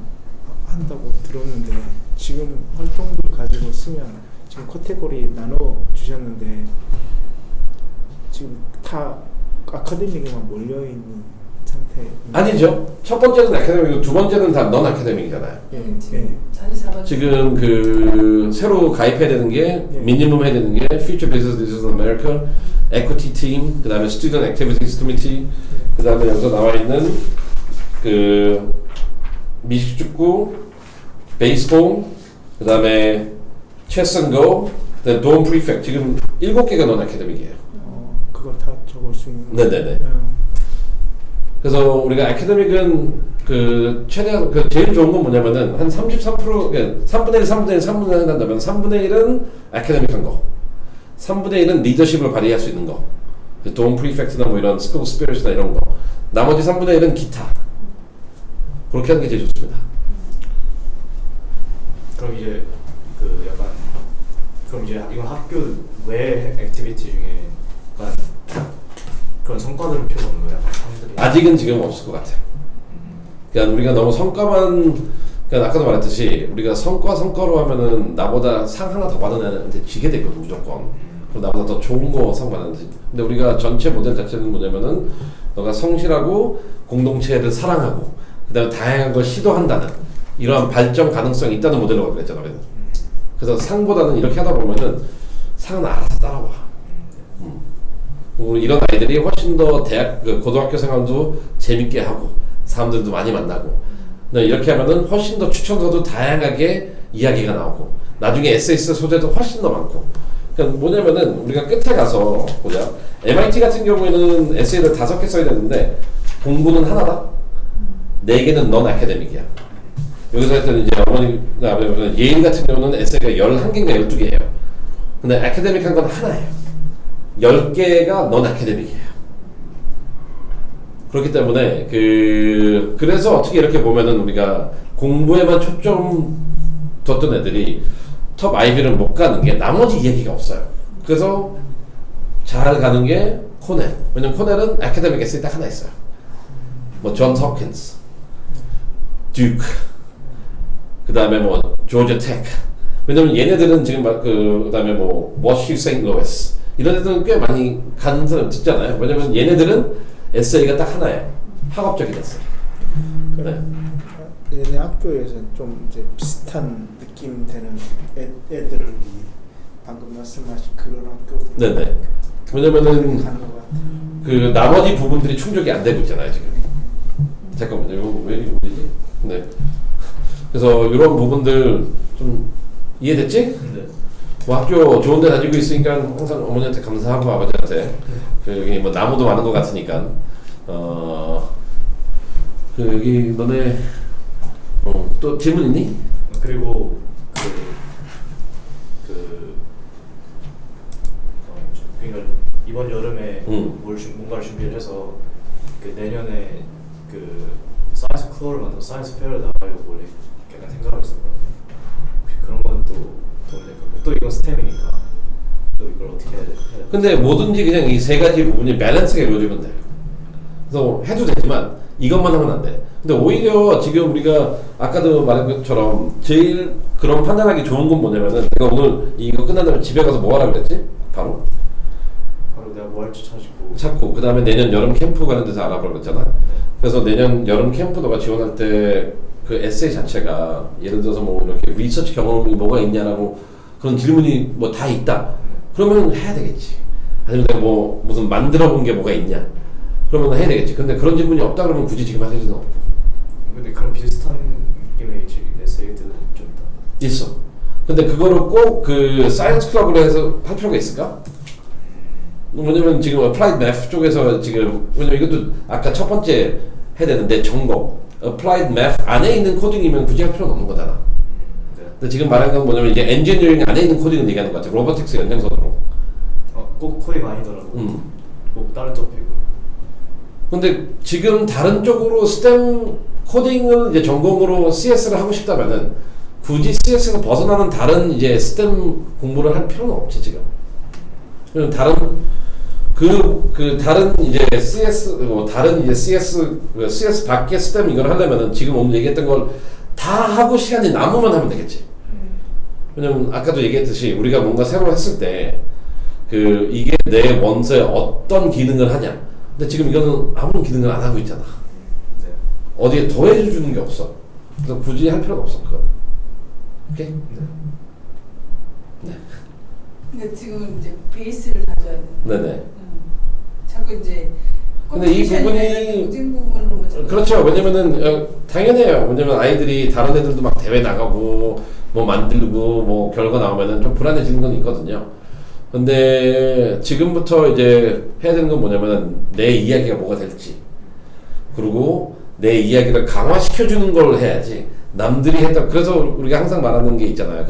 한다고 들었는데 지금 활동들 가지고 쓰면 지금 카테고리 나눠 주셨는데 지금 다 아카데믹에만 몰려있는 상태. 아니죠. 첫 번째는 아카데믹이고 두 번째는 다 넌 아카데믹이잖아요. 지금 자리 잡아. 지금 그 새로 가입해야 되는 게 미니멈 해야 되는 게 Future Business Leaders in America, Equity Team, 그 다음에 Student Activities Committee, 그 다음에 여기서 나와 있는 그 미식축구, 베이스볼, 그 다음에 Chess and Go, 그 다음에 Dorm Prefect. 지금 7개가 넌 아카데믹이에요. 그걸 다 적을 수 있는. 네네네. 그래서 우리가 아카데믹은 그 최대한 그 제일 좋은 건 뭐냐면은 한 33% 그러니까 3분의 1, 3분의 1, 3분의 1 한다면 3분의 1은 아카데믹한 거, 3분의 1은 리더십을 발휘할 수 있는 거, 돈 프리펙트나 뭐 이런 스쿨 스피릿이나 이런 거, 나머지 3분의 1은 기타. 그렇게 하는 게 제일 좋습니다. 그럼 이제 그 약간 그럼 이제 이건 학교 외 액티비티 중에만 그런 성과들을 표현하는 거예요, 사람들이. 아직은 지금 없을 것 같아요. 그러니까 우리가 너무 성과만, 그러니까 아까도 말했듯이 우리가 성과로 하면은 나보다 상 하나 더 받은 애한테 지게 되거든 무조건. 그럼 나보다 더 좋은 거 상 받는지. 근데 우리가 전체 모델 자체는 뭐냐면은 너가 성실하고 공동체를 사랑하고 그다음에 다양한 걸 시도한다는 이러한 발전 가능성이 있다는 모델로 그랬잖아. 그래서 상보다는 이렇게 하다 보면은 상은 알아서 따라와. 이런 아이들이 훨씬 더 대학 고등학교 생활도 재밌게 하고 사람들도 많이 만나고 이렇게 하면은 훨씬 더 추천서도 다양하게 이야기가 나오고 나중에 에세이스 소재도 훨씬 더 많고. 그러니까 뭐냐면은 우리가 끝에 가서 보자. MIT 같은 경우에는 에세이를 5개 써야 되는데 공부는 하나다. 4개는 넌 아카데믹이야. 여기서 했던 이제 어머니 예일 같은 경우는 에세이가 11개인가 12개예요. 근데 아카데믹한 건 하나예요. 10개가 넌 아카데믹이에요. 그렇기 때문에 그래서 어떻게 이렇게 보면은 우리가 공부에만 초점 뒀던 애들이 톱 아이비를 못 가는 게 나머지 이야기가 없어요. 그래서 잘 가는 게 코넬. 왜냐면 코넬은 아카데믹 에세이 딱 하나 있어요. 뭐 존 홉킨스, 듀크, 그 다음에 뭐 조지아 테크. 왜냐면 얘네들은 지금 그 다음에 뭐 워시 세인트루이스 이런 애들은 꽤 많이 가는 사람 듣잖아요. 왜냐면 얘네들은 에세이가 딱 하나예요. 학업적인 에세이. 네. 얘네 학교에서 좀 이제 비슷한 느낌 되는 애들이 방금 말씀하신 그런 학교들. 네네. 왜냐면은 가는 것 같아요. 그 나머지 부분들이 충족이 안 되고 있잖아요 지금. 잠깐만요. 이거 왜 이러지? 네. 그래서 이런 부분들 좀 이해됐지? 네. 뭐 학교 좋은 데 다니고 있으니까 항상 어머니한테 감사하고 아버지한테 여기 뭐 나무도 많은 것 같으니까 여기 너네 또 질문 있니? 그리고 그러니까 이번 여름에 뭔가를 준비를 해서 그 내년에 그 사이언스 클럽을 만들어서 사이언스 페어를 나가려고 원래 약간 생각하고 있었거든요. 혹시 그런 건 또 도움이 될까요? 또 이건 스템이니까 또 이걸 어떻게 해야 돼요? 근데 뭐든지 그냥 이 3가지 부분이 밸런스가 이루어지면 돼요. 그래서 해도 되지만 이것만 하면 안 돼. 근데 오히려 지금 우리가 아까도 말한 것처럼 제일 그런 판단하기 좋은 건 뭐냐면은 내가 오늘 이거 끝난 다음에 집에 가서 뭐 하라고 그랬지? 바로 내가 뭐 할지 찾고 찾고 그 다음에 내년 여름 캠프 가는 데서 알아보라고 그랬잖아. 그래서 내년 여름 캠프 너가 지원할 때 그 에세이 자체가 예를 들어서 뭐 이렇게 리서치 경험이 뭐가 있냐라고 그런 질문이 뭐 다 있다. 그러면 해야 되겠지. 아니면 내가 뭐 무슨 만들어 본 게 뭐가 있냐. 그러면 해야 되겠지. 근데 그런 질문이 없다 그러면 굳이 지금 할 일은 없고. 근데 그런 비슷한 느낌의 에세이들은 좀 있다. 있어. 근데 그거를 꼭 그 사이언스 클럽으로 해서 할 필요가 있을까? 왜냐면 지금 applied math 쪽에서 지금 왜냐면 이것도 아까 첫 번째 해야 되는데 전공 applied math 안에 있는 코딩이면 굳이 할 필요는 없는 거잖아. 네. 근데 지금 말한 건 뭐냐면 이제 엔지니어링 안에 있는 코딩을 얘기하는 것 같아. 로보틱스 연장선으로. 꼭 코딩 아니더라도 꼭 다른 쪽 배우고. 근데 지금 다른 쪽으로 스템 코딩을 이제 전공으로 CS를 하고 싶다면은 굳이 CS에서 벗어나는 다른 이제 스템 공부를 할 필요는 없지 지금. 그럼 다른 다른 이제 CS 다른 이제 CS 밖의 스템 이걸 하려면은 지금 오늘 얘기했던 걸 다 하고 시간이 남으면 하면 되겠지. 왜냐면 아까도 얘기했듯이 우리가 뭔가 새로 했을 때 이게 내 원서에 어떤 기능을 하냐. 근데 지금 이거는 아무런 기능을 안 하고 있잖아. 네. 어디에 더해 주는 게 없어. 그래서 굳이 할 필요가 없어 그거는. 오케이? 네. 그러니까 지금 이제 베이스를 다져야 돼. 네네. 자꾸 이제 근데 이 부분이 모든 부분으로 뭐 그렇죠. 왜냐면은 당연해요. 왜냐면 아이들이 다른 애들도 막 대회 나가고 뭐 만들고 뭐 결과 나오면은 좀 불안해지는 건 있거든요. 근데 지금부터 이제 해야 되는 건 뭐냐면은 내 이야기가 뭐가 될지 그리고 내 이야기를 강화시켜주는 걸 해야지. 남들이 했다. 그래서 우리가 항상 말하는 게 있잖아요.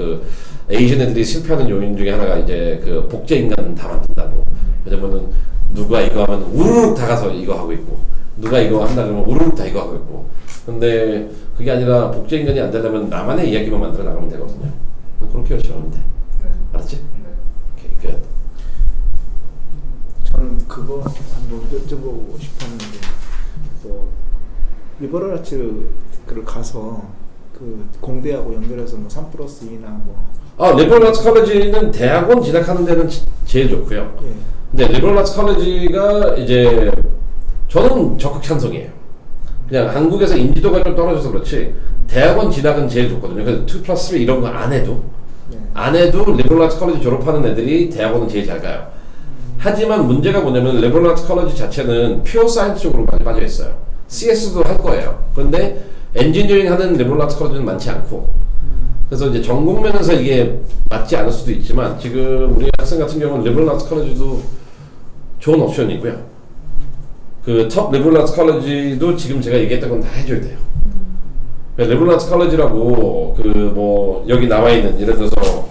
에이전 애들이 실패하는 요인 중에 하나가 이제 복제 인간 다 만든다고. 왜냐면은 누가 이거 하면 우르륵 다 가서 이거 하고 있고 누가 이거 한다 그러면 우르륵 다 이거 하고 있고. 근데 그게 아니라 복제 인간이 안 되려면 나만의 이야기만 만들어 나가면 되거든요. 그렇게 열심히 하면 돼. 알았지? 오케이, 끝. 저는 그거 한번 여쭤보고 싶었는데 리버럴 아츠를 가서 공대하고 연결해서 뭐 3+2나 뭐 리버럴 아츠 컬리지는 대학원 진학하는 데는 제일 좋고요. 예. 근데 리버럴 아츠 컬리지가 이제 저는 적극 찬성이에요. 그냥 한국에서 인지도가 좀 떨어져서 그렇지 대학원 진학은 제일 좋거든요. 그래서 2+3 이런 거 안 해도 네. 안 해도 리버럴 아츠 컬리지 졸업하는 애들이 대학원은 제일 잘 가요. 하지만 문제가 뭐냐면 리버럴 아츠 컬리지 자체는 퓨어 사이언스 쪽으로 많이 빠져 있어요. CS도 할 거예요. 그런데 엔지니어링 하는 리버럴 아츠 컬리지는 많지 않고 그래서 이제 전공 면에서 이게 맞지 않을 수도 있지만 지금 우리 학생 같은 경우는 리버럴 아츠 컬리지도 좋은 옵션이고요. 톱 리버럴 아츠 컬리지도 지금 제가 얘기했던 건 다 해줘야 돼요. 리버럴 아츠 컬리지라고 뭐 여기 나와 있는 예를 들어서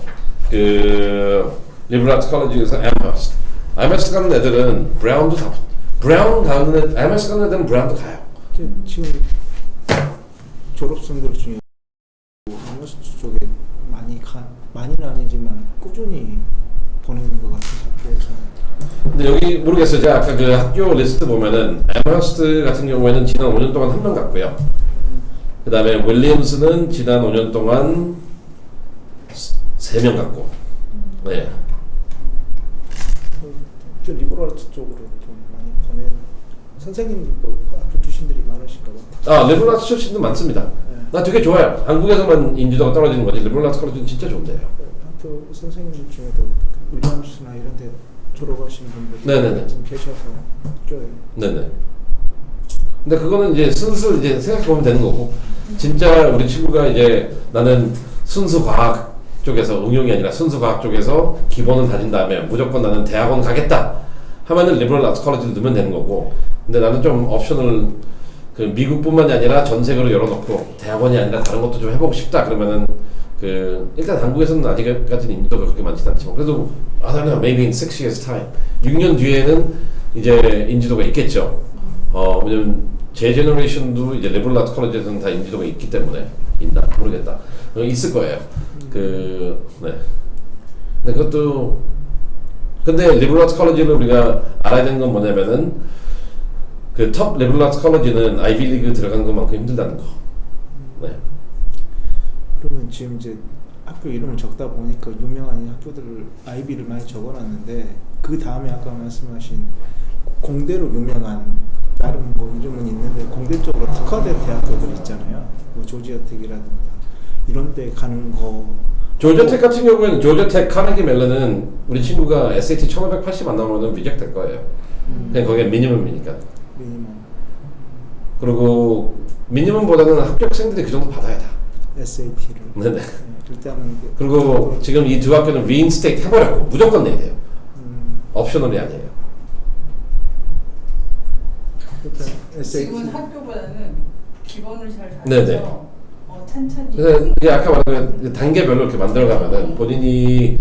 리버럴 아츠 컬리지에서 아머스트 가는 애들은 브라운 가는 애들 아머스트 가는 애들은 브라운도 가요. 지금 졸업생들 중에 아머스트 쪽에 많이는 아니지만 꾸준히 보내는 것 같아요. 학교에서. 근데 여기 모르겠어요. 제가 아까 학교 리스트 보면은 에머스트 같은 경우에는 지난 5년 동안 한 명 갔고요. 그 다음에 윌리엄스는 지난 5년 동안 3명 갔고. 네. 좀 리버럴 아트 쪽으로 좀 많이 보낸 선생님도 학교 출신들이 많으신가 봐요. 리버럴 아트 출신도 많습니다. 네. 나 되게 좋아요. 한국에서만 인지도가 떨어지는 거지. 리버럴 아트 컬리지는 진짜 좋은데요. 학교 선생님들 중에도 윌리엄스나 이런 데 졸업하신 분들이 네네네. 좀 계셔서 학교에. 네네. 근데 그거는 이제 슬슬 이제 생각해보면 되는 거고, 진짜 우리 친구가 이제 나는 순수 과학 쪽에서 응용이 아니라 순수 과학 쪽에서 기본을 다진 다음에 무조건 나는 대학원 가겠다 하면은 리버럴 아트 컬리지를 넣으면 되는 거고, 근데 나는 좀 옵션을 미국뿐만이 아니라 전 세계로 열어놓고 대학원이 아니라 다른 것도 좀 해보고 싶다 그러면은 일단 한국에서는 아직까지는 인지도가 그렇게 많지는 않지만 그래도 I don't know, maybe in 6 years time 6년 뒤에는 이제 인지도가 있겠죠. 왜냐면 제 제너레이션도 이제 리버럴 아트 컬리지에서는 다 인지도가 있기 때문에 있나 모르겠다. 있을 거예요. 네. 근데 근데 리버럴 아트 컬리지를 우리가 알아야 되는 건 뭐냐면은 톱 리버럴 아트 컬리지는 아이비 리그 들어간 것만큼 힘들다는 거. 네. 그러면 지금 이제 학교 이름을 적다 보니까 유명한 학교들을 아이비를 많이 적어놨는데 그 다음에 아까 말씀하신 공대로 유명한 다른 뭐 이름은 있는데 공대 쪽으로 특화된 대학교들 있잖아요. 뭐 조지아텍이라든가 이런 데 가는 거. 조지아텍 같은 경우에는 조지아텍 카네기 멜론은 우리 친구가 SAT 1580 안 나오면 리젝트 될 거예요. 그냥 거기가 미니멈이니까. 미니멈 그리고 미니멈보다는 합격생들이 그 정도 받아야 돼. SAT를. 네네. 일단은 그리고 지금 이 두 학교는 리인스테이트 해버렸고 무조건 내야 돼요. 옵셔널이 아니에요. 일단 SAT. 지금은 학교보다는 기본을 잘 네네. 다져서 천천히. 그래서 이게 아까 말한 단계별로 이렇게 만들어가면은 본인이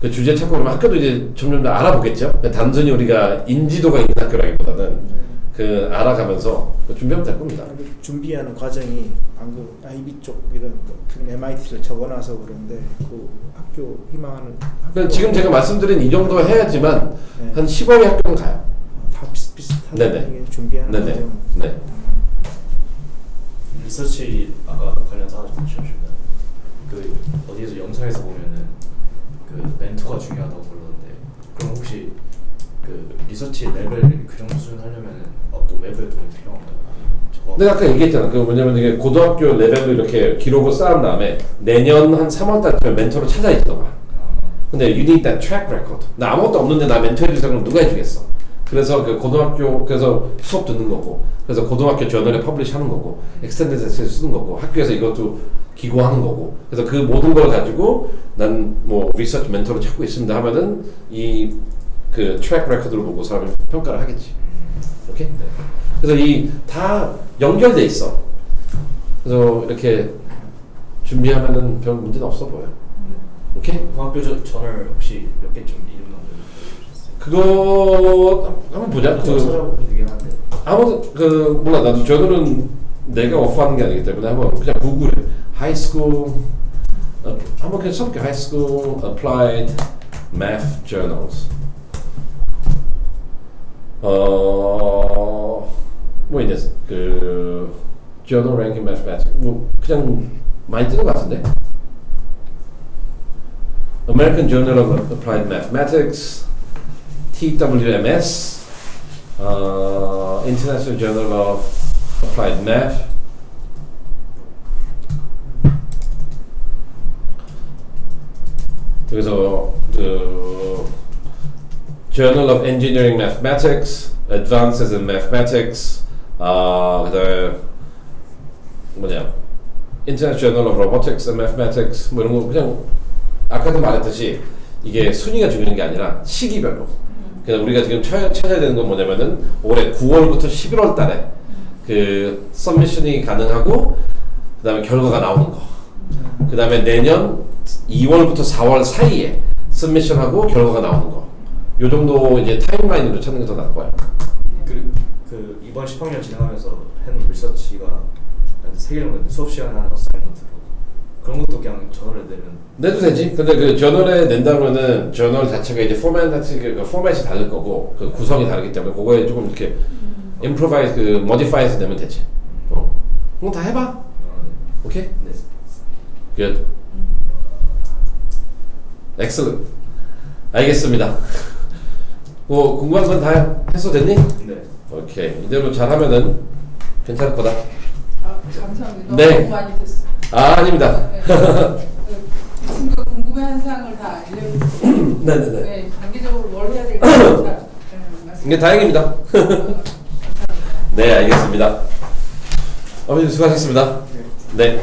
그 주제 찾고 그러면 학교도 이제 점점 더 알아보겠죠. 단순히 우리가 인지도가 있는 학교라기보다는 그 알아가면서 준비하면 될 겁니다. 준비하는 과정이 방금 IB 쪽 이런 MIT를 적어놔서 그런데 그 학교 희망하는 그러니까 지금 제가 말씀드린 이 정도 해야지만 네. 한 10억의 학교는 가요. 다 비슷비슷하게 네네. 준비하는 네네. 과정. 네. 리서치 아까 관련해서 하나 좀 주시면 그 어디에서 영상에서 보면은 그 멘토가 중요하다고 그러는데 그럼 혹시 그 리서치 레벨 그 정도 수준 하려면은 어떤 외부의 도움이 필요한가요? 아니면 저거? 내가 아까 얘기했잖아. 그 뭐냐면 이게 고등학교 레벨로 이렇게 기록을 쌓은 다음에 내년 한 3월 달쯤에 멘토를 찾아야지 너가. 근데 you need that track record. 나 아무것도 없는데 나 멘토 해주세요. 그럼 누가 해주겠어? 그래서 그 고등학교 그래서 수업 듣는 거고, 그래서 고등학교 저널에 퍼블리시 하는 거고, 엑스텐드 에세이 쓰는 거고, 학교에서 이것도 기고하는 거고. 그래서 그 모든 걸 가지고 난 뭐 리서치 멘토를 찾고 있습니다 하면은 이 그 트랙 레코드를 보고 사람이 평가를 하겠지. 오케이? 그래서 이 다 연결돼 있어. 그래서 이렇게 준비하면은 별 문제는 없어 보여. 오케이? 그 학교 저널 혹시 몇 개좀 이름 남겨주셨어요? 그거 한번 보자. 그 찾아보면 되긴 한데. 아무튼 그 몰라 나도 저들은 내가 오프하는 게 아니기 때문에 한번 그냥 구글에 하이스쿨 한번 그냥 써볼게. 하이스쿨 applied math journals. 뭐 있네 그 journal ranking mathematics 뭐 그냥 많이 뜨는 것 같은데. American Journal of Applied Mathematics, TWMS, International Journal of Applied Math. 그래서 그 Journal of Engineering Mathematics, Advances in Mathematics, 그다음에 뭐냐, International Journal of Robotics and Mathematics, 뭐 이런 거 그냥 아까도 말했듯이 이게 순위가 중요한 게 아니라 시기별로. 그래서 우리가 지금 찾아야 되는 건 뭐냐면은 올해 9월부터 11월 달에 그 서미션이 가능하고 그다음에 결과가 나오는 거. 그다음에 내년 2월부터 4월 사이에 서미션하고 결과가 나오는 거. 요 정도 이제 타임라인으로 찾는 게 더 나을 거야. 그 이번 10학년 진행하면서 한 리서치가 한 3개 정도 수업 시간에 하는 어사이먼트로 그런 것도 그냥 저널에 내면 내도 되지. 근데 그 저널에 낸다면은 저널 자체가 이제 포맷이 다를 거고 그 구성이 다르기 때문에 그거에 조금 이렇게 improvise 그 modify해서 내면 되지. 그럼 다 해봐. 오케이? 네. Good. Excellent. 알겠습니다. 뭐 궁금한 건 다 해소됐니? 네. 오케이. 이대로 잘하면은 괜찮을 거다. 감사합니다. 네. 너무 많이 됐어. 아닙니다. 네. 이 친구가 궁금해하는 사항을 다 알려주고 네네네. 네, 단계적으로 뭘 해야 될지 잘 이게 다행입니다. 감사합니다. 네, 알겠습니다. 어머님 수고하셨습니다. 네.